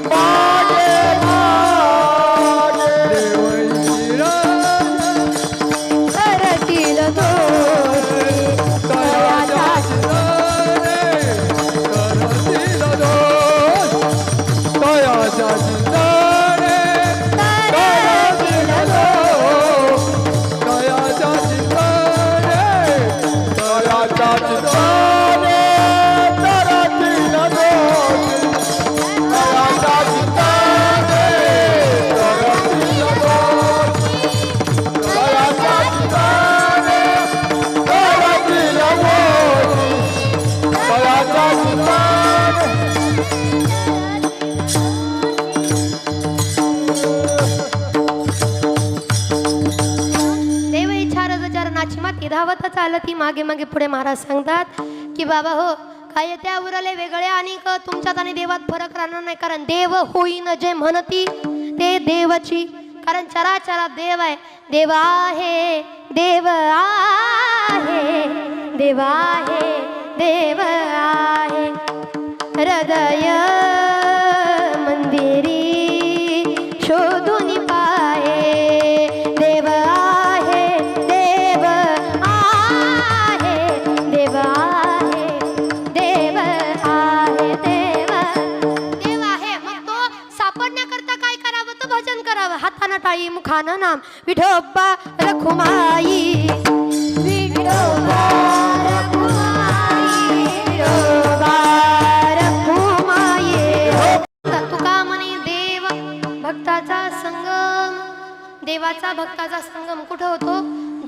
[SPEAKER 4] मागे मागे. देवयती राजा
[SPEAKER 1] करतील दोषी
[SPEAKER 4] दयाच्या चिंतने, करतील दोष, दयाच्या चिंतने, करतील दोष, दयाच्या चिंतने, दयाच्या चिंतने, करतील दोष, दयाच्या चिंतने, करतील दोष, दयाच्या चिंतने, करतील दोष, दयाच्या चिंतने.
[SPEAKER 1] देव इच्छा रज चरणाची माती, धावत चालती मागे मागे. पुढे महाराज सांगतात की बाबा हो, काय त्या उरले वेगळे आणि तुमच्यात आणि देवात फरक राहणार नाही. कारण देव होईन जे म्हणती ते देवची, कारण चराचरात देव आहे. देव आहे, देव आहे, देव आहे, देव आहे. हृदय मंदिरी शोधून पाहे, देव आहे, देव आहे, देव आहे, देव आहे, देव आहे. मग तो सापडण्याकरता काय करावं? तर भजन करावं. हातानं टाळी, मुखानं नाम, विठोबा रखुमाई, विठोबा रखुमाई, विठोबा रखुमाई. तुका म्हणे देव भक्ताचा संगम. देवाचा भक्ताचा संगम कुठं होतो?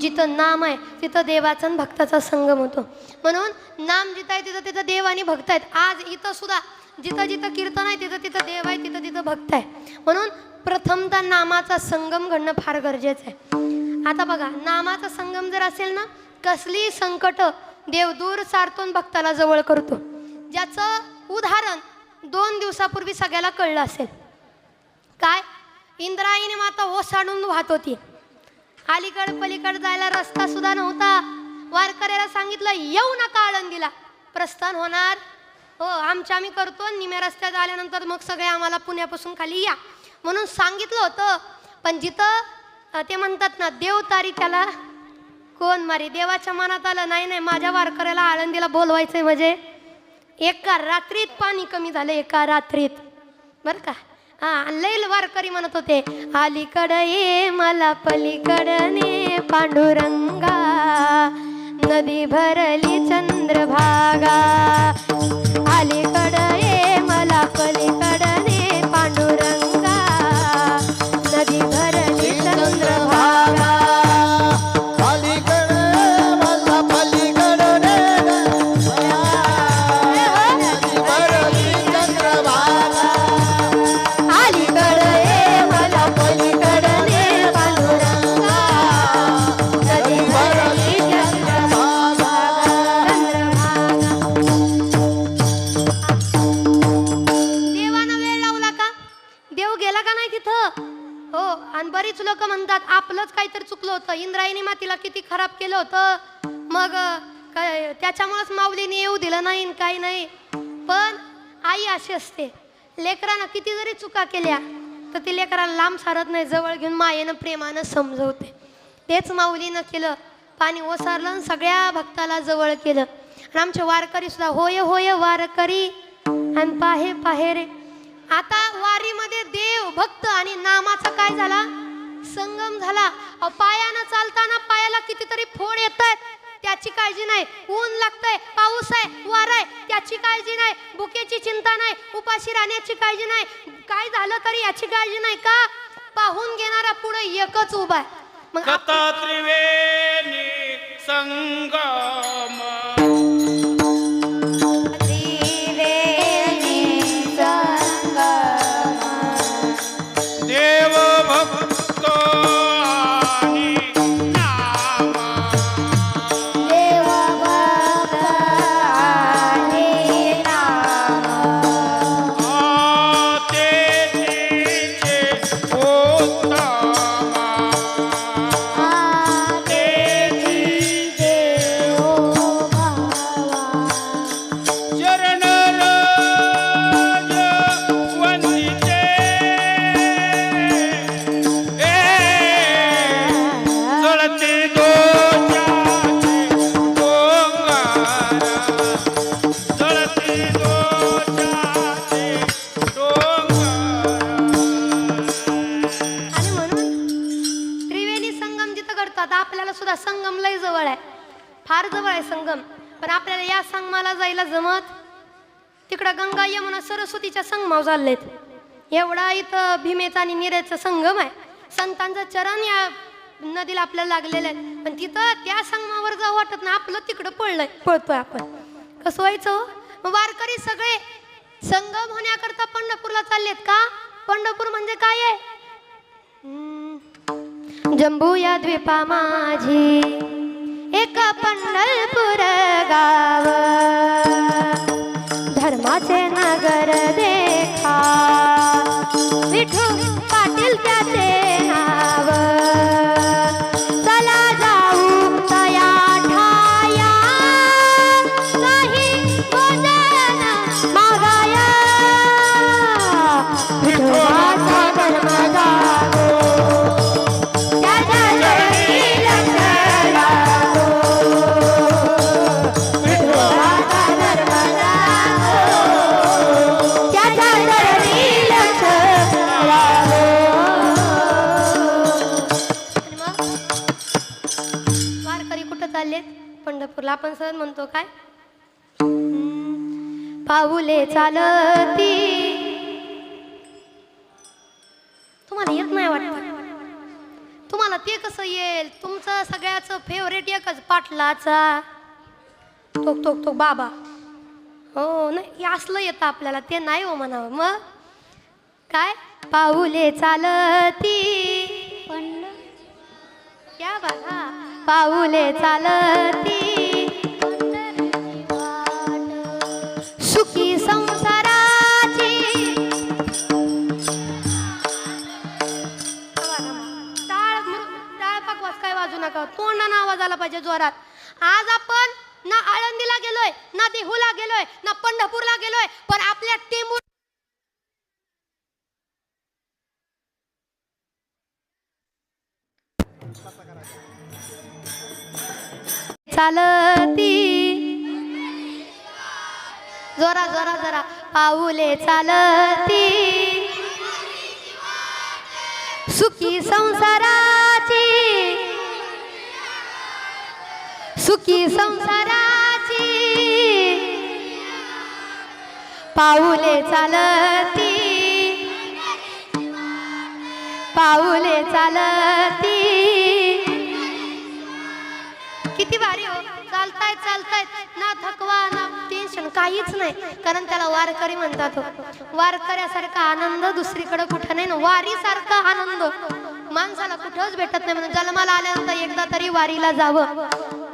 [SPEAKER 1] जिथं नाम आहे तिथं देवाचा आणि भक्ताचा संगम होतो. म्हणून नाम जिथं आहे तिथं तिथं देव आणि भक्त आहेत. आज इथं सुद्धा जिथं जिथं कीर्तन आहे तिथं तिथं देव आहे, तिथं तिथं भक्त आहे. म्हणून प्रथमतः नामाचा संगम घडणं फार गरजेचं आहे. आता बघा, नामाचा संगम जर असेल ना, कसली संकट देव दूर सारतून भक्ताला जवळ करतो. ज्याचं उदाहरण 2 दिवसापूर्वी सगळ्याला कळलं असेल. काय? इंद्रायणी माता ओसाडून वाहत होती. अलीकड पलीकड जायला रस्ता सुद्धा नव्हता. वारकऱ्याला सांगितलं येऊ नका आळंदीला, प्रस्थान होणार हो आम्ही करतो, निम्या रस्त्यात आल्यानंतर मग सगळे आम्हाला पुण्यापासून खाली या म्हणून सांगितलं होतं. पण जिथं ते म्हणतात ना, देव तारी त्याला कोण मारी. देवाच्या मनात आलं नाही नाही माझ्या वारकऱ्याला आळंदीला बोलवायचंय, म्हणजे एका रात्रीत पाणी कमी झालं, एका रात्रीत. बरं का? लैल वारकरी म्हणत होते, अलीकड ये मला पलीकडने पांडुरंगा, नदी भरली चंद्रभागा. अलीकड ये मला पलीकडने पांडुरंगा, नदी भरली चंद्रभागा. बरीच लोक म्हणतात आपलंच काहीतरी चुकलं होतं, इंद्रायणी मातीला किती खराब केलं होतं, मग त्याच्यामुळेच माऊलीने येऊ दिलं नाही काही नाही. पण आई अशी असते, लेकरांना किती जरी चुका केल्या तर ती लेकराला लांब सारत नाही, जवळ घेऊन मायेनं प्रेमानं समजवते. तेच माऊलीनं केलं. पाणी ओसारलं, सगळ्या भक्ताला जवळ केलं. आणि आमचे वारकरी सुद्धा होय होय वारकरी आणि पाहे पाहे रे. आता वारीमध्ये देव भक्त आणि नामाचा काय झाला, संगम झाला. पायानं चालताना पायाला कितीतरी फोड येत आहेत, त्याची काळजी नाही. ऊन लागतंय, पाऊस आहे, वारा आहे, त्याची काळजी नाही. भुकेची चिंता नाही, उपाशी राहण्याची काळजी नाही. काय झालं तरी याची काळजी नाही. का? पाहून घेणारा पुढे एकच उभा आहे. मग
[SPEAKER 4] कथा त्रिवेणी संगम, देव भक्त आणि नाम,
[SPEAKER 2] देव भक्त आणि नाम.
[SPEAKER 4] तेचे उत्तम, तेचे चरण राज वंदिते, जळते दोषाचे डोंगर, जळते दोषाचे डोंगर.
[SPEAKER 1] आणि म्हणून त्रिवेणी संगम जिथं घडतात, आपल्याला सुद्धा संगम लय जवळ आहे, फार जवळ आहे संगम. पण आपल्याला या संगमाला जायला जमत. तिकडं गंगा यमुना सरस्वतीच्या संगमावर चाललेत. एवढा इथं भीमेचा आणि निरेचा संगम आहे. संतांचं चरण या नदीला आपल्याला लागलेलं आहे. पण तिथं त्या संगमावर जाऊ वाटत ना, आपलं तिकडं पळतोय आपण. कसं व्हायचं हो? मग वारकरी सगळे संगम होण्याकरता पंढरपूरला चाललेत. का? पंढरपूर म्हणजे काय आहे? जंबू या द्वीपा माझी एक पंढरपूर गाव, धर्माचे नगर देखा, विठू पाटील त्याचे नाव. चला जाऊ तया ठाया, काही भोजन मागाया, विठोबाचा धर्म जागो, त्याच्या चरणी लक्ष लागो, विठोबाचा धर्म जागो, त्याच्या चरणी लक्ष लागो. आणि मग वारकरी कुठं चाललेत? पंढरपूरला. आपण सहज म्हणतो काय, पाऊले चालती. तुम्हाला येत नाही वाटत? तुम्हाला ते कसं येईल? तुमचं सगळ्याचं फेवरेट एकच, पाटलाचा टोक टोक टोक बाबा. हो नाही हे असलं येतं आपल्याला ते नाही हो म्हणावं मग काय पाऊले चालती क्या बघा पाऊले चालती सुखी संसाराची टाळ पकवास काय वाजू नका तोंडानं आवाज आला पाहिजे जोरात. आज आपण ना आळंदीला गेलोय ना देहूला गेलोय ना पंढरपूरला गेलोय पण आपल्या टेंबू चालती जोरा जोरा जरा पाऊले चालती सुखी संसाराची सुखी संसाराची पाऊले चालती पाऊले चालती. किती भारी हो चालतायत चालतायत ना थकवा ना टेन्शन काहीच नाही कारण त्याला वारकरी म्हणतात हो. वारकऱ्यासारखा आनंद दुसरीकडे कुठं नाही ना वारीसारखा आनंद माणसाला कुठंच भेटत नाही म्हणून जन्माला आल्यानंतर एकदा तरी वारीला जावं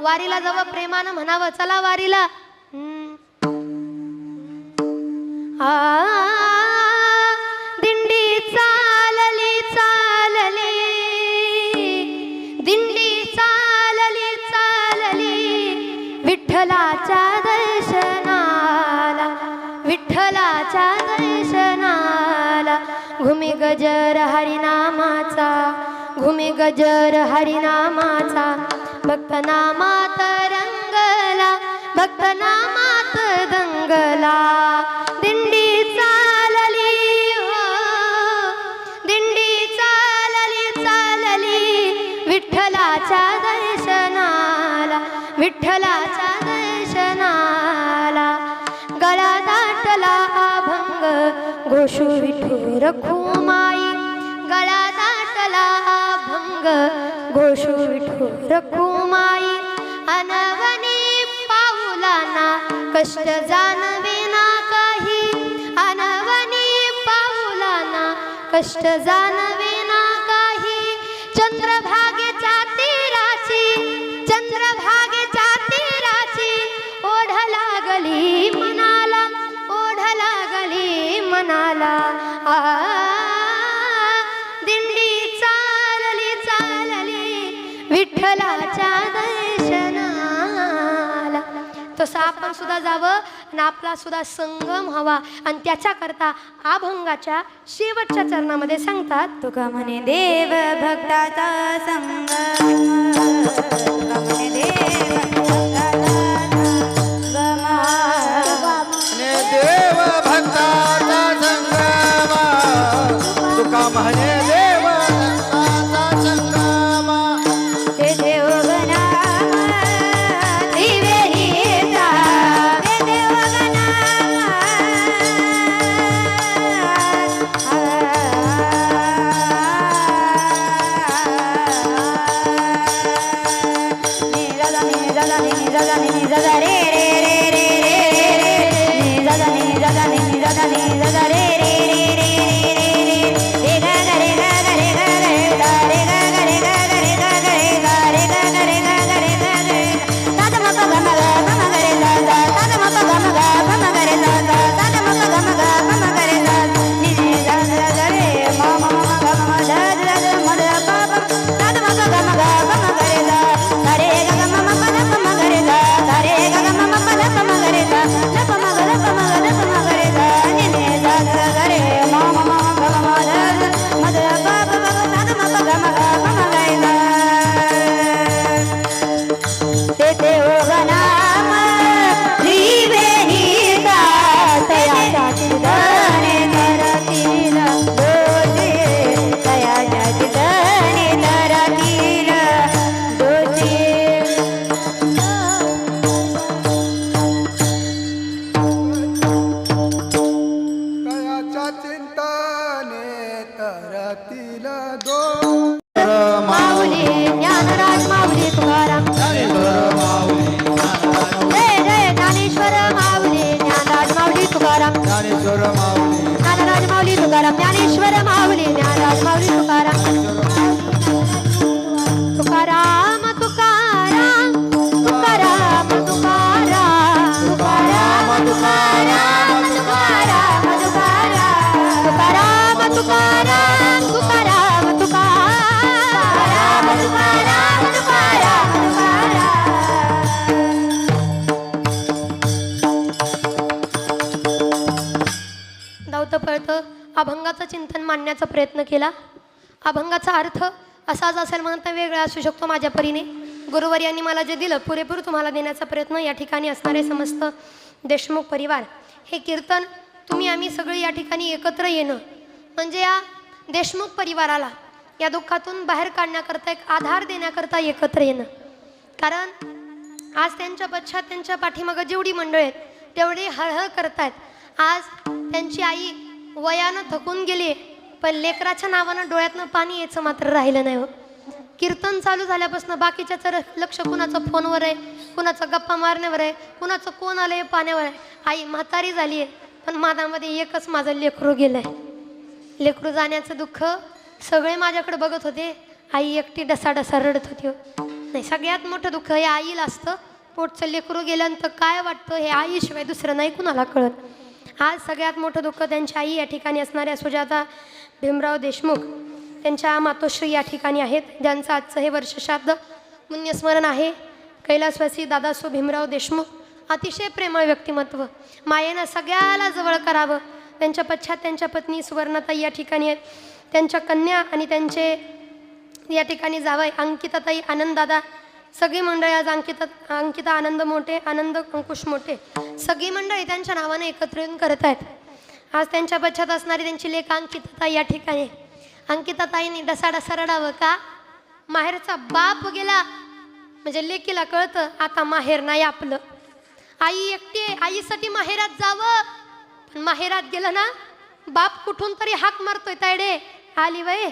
[SPEAKER 1] वारीला जावं प्रेमानं म्हणावं चला वारीला. दिंडी चालली चालली दिंडी चालली चालली विठ्ठलाच्या दर्शनाला विठ्ठलाच्या दर्शनाला घुमी गजर हरिनामाचा घुमी गजर हरिनामाचा भक्त नामात रंगला भक्त नामात दंगला. दिंडी चालली हो दिंडी चालली चालली विठ्ठलाच्या दर्शनाला विठ्ठलाच्या दर्शनाला. गळा दाटला अभंग घोषू विठू रखुमाई गळा दाटला अभंग घोषू विठू रखुमाई. अनवनी पाऊलाना कष्ट जाणवेना काही अनवनी पाऊलाना कष्ट जाणवेना काही. चंद्रभागेच्या तीराची चंद्रभागेच्या तीराची ओढ लागली मनाला ओढ लागली मनाला. दिंडी चालली चालली विठ्ठलाच्या दर्शनाला. तसं आपण सुद्धा जावं आणि आपला सुद्धा संगम हवा आणि त्याच्याकरता अभंगाच्या शेवटच्या चरणामध्ये सांगतात
[SPEAKER 2] तुका म्हणे देव भक्ताचा संग तुका म्हणे देव
[SPEAKER 4] देव भक्ताचा संगमा तुका म्हणे देव भक्ताचा संगमा.
[SPEAKER 2] ते देवगणा त्रिवेणीचा ते देवगणा रे रे रे
[SPEAKER 1] अभंगाचं चिंतन मांडण्याचा प्रयत्न केला. अभंगाचा अर्थ असाच असेल म्हणता वेगळा असू शकतो माझ्या परीने. गुरुवारी यांनी मला जे दिलं पुरेपूर तुम्हाला देण्याचा प्रयत्न. या ठिकाणी असणारे समस्त देशमुख परिवार, हे कीर्तन तुम्ही आम्ही सगळे या ठिकाणी एकत्र येणं म्हणजे या देशमुख परिवाराला या दुःखातून बाहेर काढण्याकरता, एक आधार देण्याकरता एकत्र येणं. कारण आज त्यांच्या पश्चात त्यांच्या पाठीमागं जेवढी मंडळ आहेत तेवढे हळहळ करतायत. आज त्यांची आई वयानं थकून गेली, पण लेकराच्या नावानं डोळ्यातनं पाणी यायचं मात्र राहिलं नाही हो. कीर्तन चालू झाल्यापासून बाकीच्याचं लक्ष कुणाचं फोनवर आहे, कुणाचं गप्पा मारण्यावर आहे, कुणाचं कोण आलं आहे पाण्यावर आहे. आई म्हातारी झाली आहे, पण मनामध्ये एकच माझं लेकरू गेलं आहे. लेकरू जाण्याचं दुःख सगळे माझ्याकडे बघत होते. आई एकटी डसाडसा रडत होती हो. नाही, सगळ्यात मोठं दुःख हे आईला असतं. पोटचं लेकरू गेल्यानंतर काय वाटतं हे आईशिवाय दुसरं नाही कुणाला कळत. आज सगळ्यात मोठं दुःख त्यांची आई या ठिकाणी असणाऱ्या सुजाता भीमराव देशमुख त्यांच्या मातोश्री या ठिकाणी आहेत, ज्यांचं आजचं हे वर्षश्राद्ध पुण्यस्मरण आहे. कैलासवासी दादासो भीमराव देशमुख अतिशय प्रेमळ व्यक्तिमत्व, मायेनं सगळ्याला जवळ करावं. त्यांच्या पश्चात त्यांच्या पत्नी सुवर्णाताई या ठिकाणी आहेत, त्यांच्या कन्या आणि त्यांचे या ठिकाणी जावई अंकिताताई, आनंददादा, सगळी मंडळी आज अंकिता आनंद मोठे, आनंद अंकुश मोठे, सगळी मंडळी त्यांच्या नावाने एकत्र येऊन करत आहेत. आज त्यांच्या पश्चात असणारी त्यांची लेक अंकिताताई या ठिकाणी. अंकिताताईंनी डसाडसा रडावं का? माहेरचा बाप गेला म्हणजे लेकीला कळतं आता माहेर नाही आपलं. आई एकटी आहे, आईसाठी माहेरात जावं, पण माहेरात गेलं ना बाप कुठून तरी हाक मारतोय, तायडे आली वय,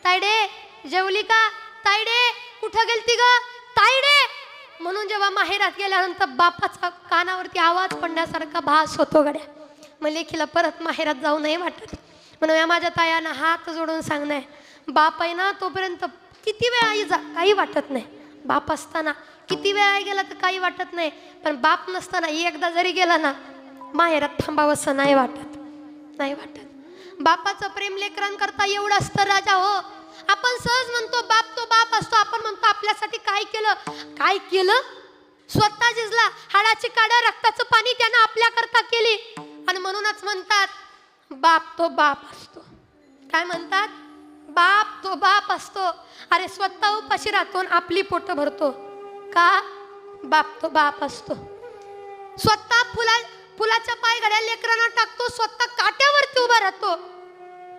[SPEAKER 1] तायडे जेवली का, तायडे कुठं गेलती ग, तायडे. म्हणून जेव्हा माहेरात गेल्यानंतर बापाचा कानावरती आवाज पडण्यासारखा भास होतो गड्या. मग लेखीला परत माहेरात जाऊ नाही वाटत. म्हणून या माझ्या तायांना हात जोडून सांगणं, बाप आहे ना तोपर्यंत किती वेळ आई काही वाटत नाही. बाप असताना किती वेळ गेला तर काही वाटत नाही, पण बाप नसताना एकदा जरी गेला ना माहेरात थांबावंसं नाही वाटत, नाही वाटत. बापाचं प्रेम लेकरांकरता एवढं असतं राजा हो. आपण सहज म्हणतो बाप तो बाप असतो, आपण म्हणतो आपल्यासाठी काय केलं, काय केलं, स्वतः जिजला, हाडाची काढा, रक्ताचं पाणी त्यानं आपल्याकरता केली. आणि म्हणूनच म्हणतात बाप तो बाप असतो. काय म्हणतात? बाप तो बाप असतो. अरे स्वतः उपाशी राहतो आपली पोट भरतो का? बाप तो बाप असतो. स्वतः फुलाच्या पायघड्या लेकरांना टाकतो, स्वतः काट्यावरती उभा राहतो,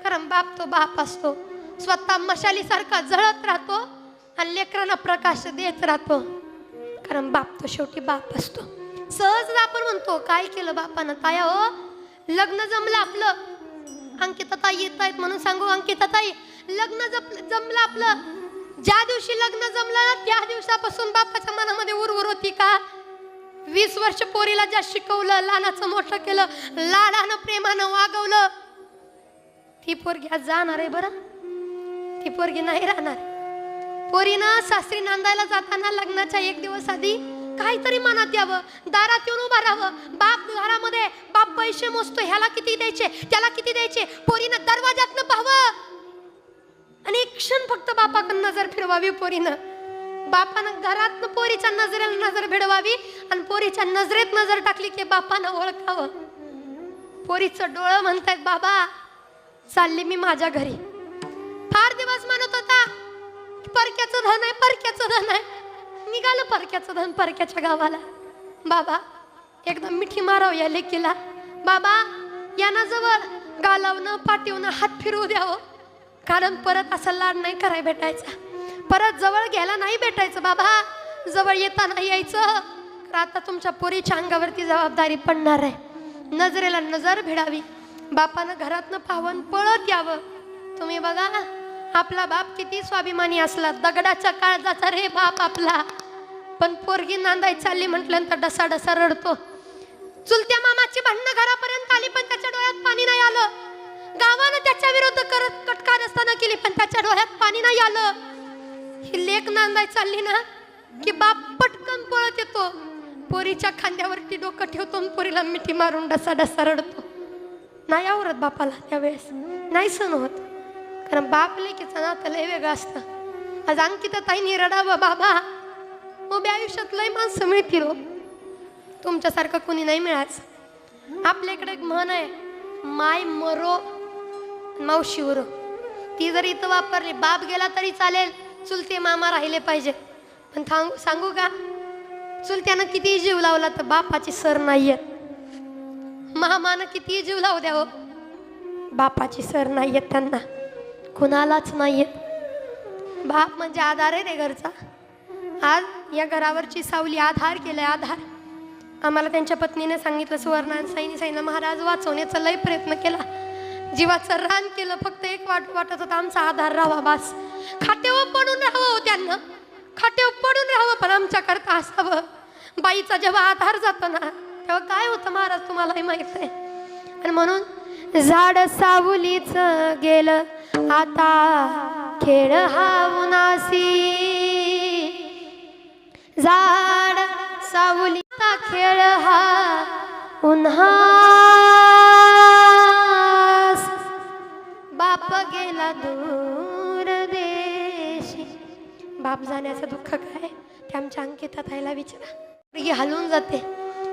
[SPEAKER 1] कारण बाप तो बाप असतो. स्वतः मशालीसारखा जळत राहतो आणि लेकरांना प्रकाश देत राहतो, कारण बाप तो शेवटी बाप असतो. सहज आपण म्हणतो काय केलं बापानं, ताया हो लग्न जमलं आपलं. अंकिताताई येत आहेत म्हणून सांगू, अंकिताताई लग्न जमलं आपलं. ज्या दिवशी लग्न जमलं ना त्या दिवसापासून बापाच्या मनामध्ये उरवर होती का? 20 वर्ष पोरीला ज्या शिकवलं, लहानाचं मोठं केलं, लाडानं प्रेमानं वागवलं, ती पोरगी आज जाणार आहे बरं, ती पोरगी नाही राहणार. पोरीनं सासरी नांदायला जाताना लग्नाच्या 1 दिवस आधी काहीतरी मनात यावं, दारात येऊन उभा राहावं. बाप घरामध्ये, बाप पैसे मोजतो, ह्याला किती द्यायचे, त्याला किती द्यायचे. पोरीनं दरवाजातनं पाहावं आणि एक क्षण फक्त बापाकडे नजर फिरवावी पोरीनं. बापानं घरातनं पोरीच्या नजरेला नजर भिडवावी आणि पोरीच्या नजरेत नजर टाकली की बापानं ओळखावं. पोरीचं डोळं म्हणतायत बाबा चालली मी माझ्या घरी. फार दिवस म्हणत होता परक्याचं धन आहे, परक्याचं धन आहे. निघालं परक्याचं धन परक्याच्या गावाला. बाबा एकदम मिठी माराव या लेकीला. बाबा यांना जवळ गालावनं पाठीवनं हात फिरवू द्यावं, कारण परत असं लाड नाही करायला भेटायचा, परत जवळ घ्यायला नाही भेटायचं. बाबा जवळ येता नाही यायचं, आता तुमच्या पोरीच्या अंगावरती जबाबदारी पडणार आहे. नजरेला नजर भिडावी, बापानं घरातनं पावन पळत यावं. तुम्ही बघा आपला बाप किती स्वाभिमानी असला, दगडाच्या काळजाचा रे बाप आपला, पण पोरगी नांदाय चालली म्हटल्यानंतर डसा डसा रडतो. चुलत्या मामाची भांडणं घरापर्यंत आली पण त्याच्या डोळ्यात पाणी नाही आलं. गावानं त्याच्या विरुद्ध करत कटकार असताना केली पण त्याच्या डोळ्यात पाणी नाही आलं. ही लेक नांदाय चालली ना की बाप पटकन पळत येतो, पोरीच्या खांद्यावरती डोकं ठेवतो, पोरीला मिठी मारून डसा डसा रडतो. नाही आवरत बापाला त्यावेळेस, नाही सण होत, कारण बाप लेकीचं नातं लय वेगळं असतं. आज अंकिताताईंनी रडावं, बाबा उभ्या आयुष्यात लय माणसं मिळतील हो, तुमच्यासारखं कोणी नाही मिळायचं. आपल्याकडे एक म्हण आहे, माय मरो मावशीवर. ती जर इथं वापरली, बाप गेला तरी चालेल, चुलते मामा राहिले पाहिजे. पण सांगू का, चुलत्यानं किती जीव लावला तर बापाची सर नाहीयेत. मामानं किती जीव लावू द्या हो, बापाची सर नाहीयेत त्यांना, कुणालाच नाहीयेत. बाप म्हणजे आधार आहे रे घरचा. आज या घरावरची सावली आधार केलाय, आधार. आम्हाला त्यांच्या पत्नीने सांगितलं, सुवर्णा साईने महाराज वाचवण्याचा लय प्रयत्न केला, जीवाचं रान केलं, फक्त एक वाटत होता आमचा आधार राहावा बास. खाट्यावर पडून राहावं हो त्यांना, खाट्यावर पडून राहावं, पण आमच्याकरता असावं. बाईचा जेव्हा आधार जातो ना तेव्हा काय होतं महाराज तुम्हालाही माहित आहे. आणि म्हणून झाड सावलीच गेलं आता खेळ हा उन्हासी, झाड सावलीचा खेळ हा उन्हास, बाप गेला दूर देशी. बाप जाण्याचं दुःख काय ते आमच्या अंकिता ताईला विचारा. ही हलून जाते,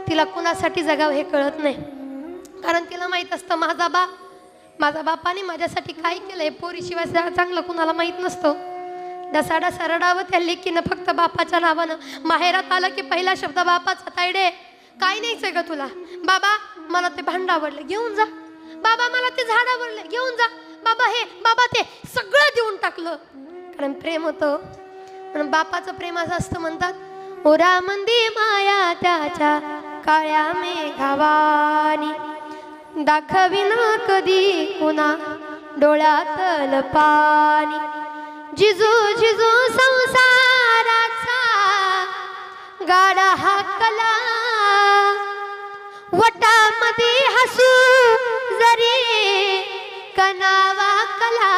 [SPEAKER 1] तिला कुणासाठी जगावं हे कळत नाही, कारण तिला माहित असतं माझा बापाने माझ्यासाठी काय केलंय. पोरीशिवाय चांगलं कुणाला माहित नसतं. डसाडा रडावं त्या लेकीनं फक्त बापाच्या नावानं. माहेरात आलं की पहिला शब्द बापाचा. तायडे काय न्यायचंय ग तुला? बाबा मला ते भांड आवडलं, घेऊन जा. बाबा मला ते झाड आवडलं, घेऊन जा. बाबा हे, बाबा ते, सगळं देऊन टाकलं, कारण प्रेम होतं. म्हणून बापाचं प्रेम असं असतं, म्हणतात ओरा मंदी माया त्याच्या काळ्या मेघावानी, दाखविन कधी कुणा डोळ्यातल पाणी. जिजू जिजू संसाराचा गाडा हाकला, वटामध्ये हसू जरी कनावा कला.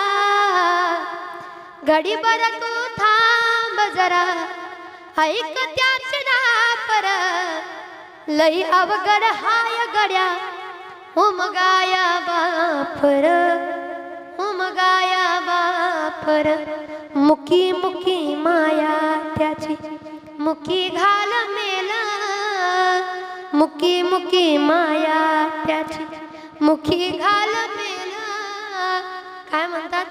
[SPEAKER 1] घडीभर तू थांब जरा, ऐक त्याचे डापर, लई अवघड हाय गड्या उमगाया बापर, उमगाया बापर. मुकी मुकी माया त्याची मुकी घाल मेला, मुकी मुकी माया त्याची मुखी घाल मेला. काय म्हणतात,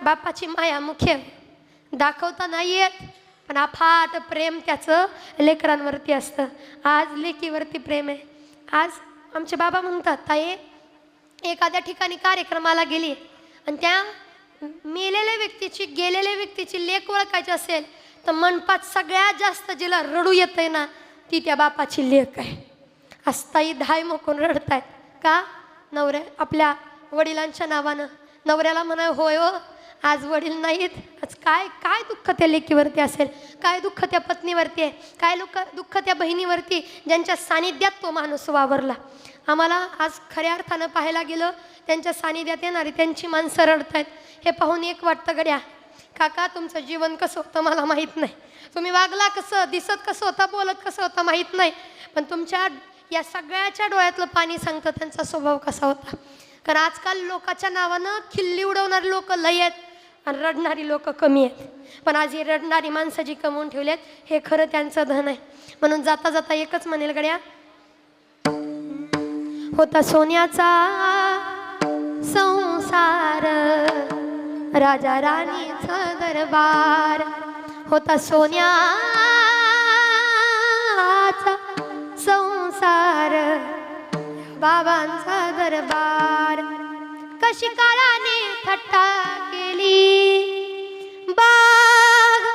[SPEAKER 1] बापाची माया मुख्य दाखवता नाही येत, पण अफाट प्रेम त्याचं लेकरांवरती असतं. आज लेकीवरती प्रेम आहे. आज आमचे बाबा म्हणतात, ताई एखाद्या ठिकाणी कार्यक्रमाला गेली आणि त्या गेलेल्या व्यक्तीची लेक ओळखायची असेल तर मनपात सगळ्यात जास्त जिला रडू येतंय ना ती त्या बापाची लेक आहे. आस्ताई धाय मोकून रडतायत का? नवऱ्या आपल्या वडिलांच्या नावानं. नवऱ्याला म्हणा होय हो, आज वडील नाहीत, आज काय काय दुःख त्या लेकीवरती असेल, काय दुःख त्या पत्नीवरती आहे, काय दुःख त्या बहिणीवरती ज्यांच्या सानिध्यात तो माणूस वावरला. आम्हाला आज खऱ्या अर्थानं पाहायला गेलं, त्यांच्या सानिध्यात येणारी त्यांची माणसं रडतायत. हे पाहून एक वाटतं, गड्या काका तुमचं जीवन कसं होतं मला माहीत नाही, तुम्ही वागला कसं, दिसत कसं होता, बोलत कसं होता माहीत नाही, पण तुमच्या या सगळ्याच्या डोळ्यातलं पाणी सांगतं त्यांचा स्वभाव कसा होता. कारण आजकाल लोकाच्या नावानं खिल्ली उडवणारी लोक लय आहेत आणि रडणारी लोक कमी आहेत. पण आज ही रडणारी माणसं जी कमवून ठेवलेत हे खरं त्यांचं धन आहे. म्हणून जाता जाता एकच म्हणेल, गड्या होता सोन्याचा संसार, राजा राणीचा दरबार. होता सोन्याचा संसार, बाबांचा दरबार. कशी काळाने थट्टा केली, बाग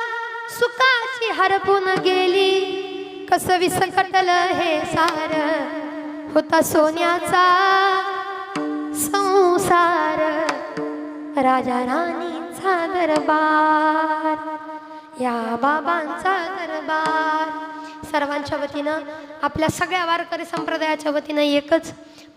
[SPEAKER 1] सुखाची हरपून गेली. कसं विसकटलं हे सार, होता सोन्याचा संसार, राजा राणीचा दरबार, या बाबांचा दरबार. सर्वांच्या वतीनं, आपल्या सगळ्या वारकरी संप्रदायाच्या वतीनं एकच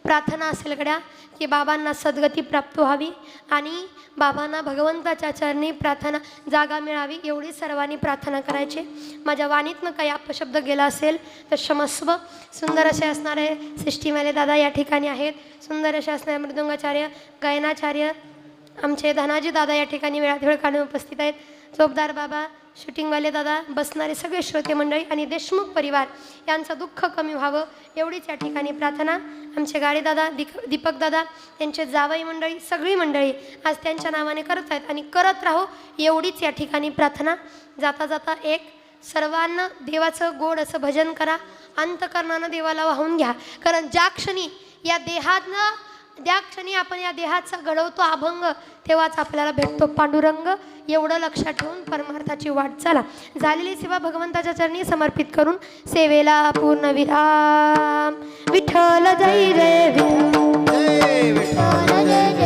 [SPEAKER 1] प्रार्थना असेल गड्या, की बाबांना सद्गती प्राप्त व्हावी आणि बाबांना भगवंताच्या चरणी प्रार्थना जागा मिळावी, एवढी सर्वांनी प्रार्थना करायची. माझ्या वाणीतनं काही अपशब्द गेला असेल तर क्षमस्व. सुंदर असे असणारे सृष्टीवाले दादा या ठिकाणी आहेत, सुंदर असे असणारे मृदुंगाचार्य, गायनाचार्य आमचे धनाजी दादा या ठिकाणी वेळात वेळ काढून उपस्थित आहेत. चोपदार बाबा, शूटिंगवाले दादा, बसणारे सगळे श्रोते मंडळी आणि देशमुख परिवार यांचं दुःख कमी व्हावं एवढीच या ठिकाणी प्रार्थना. आमचे गाडे दादा, दीपक दादा, त्यांचे जावई मंडळी, सगळी मंडळी आज त्यांच्या नावाने करत आहेत आणि करत राहो एवढीच या ठिकाणी प्रार्थना. जाता जाता एक सर्वांना देवाचं गोड असं भजन करा, अंतकरणानं देवाला वाहून घ्या. कारण ज्या क्षणी आपण या देहाचा घडवतो अभंग तेव्हाच आपल्याला भेटतो पांडुरंग. एवढं लक्षात ठेवून परमार्थाची वाट चला. झालेली सेवा भगवंताच्या चरणी समर्पित करून सेवेला पूर्ण विराम. विठ्ठल जय जय विठ्ठल,
[SPEAKER 3] जय विठ्ठल जय जय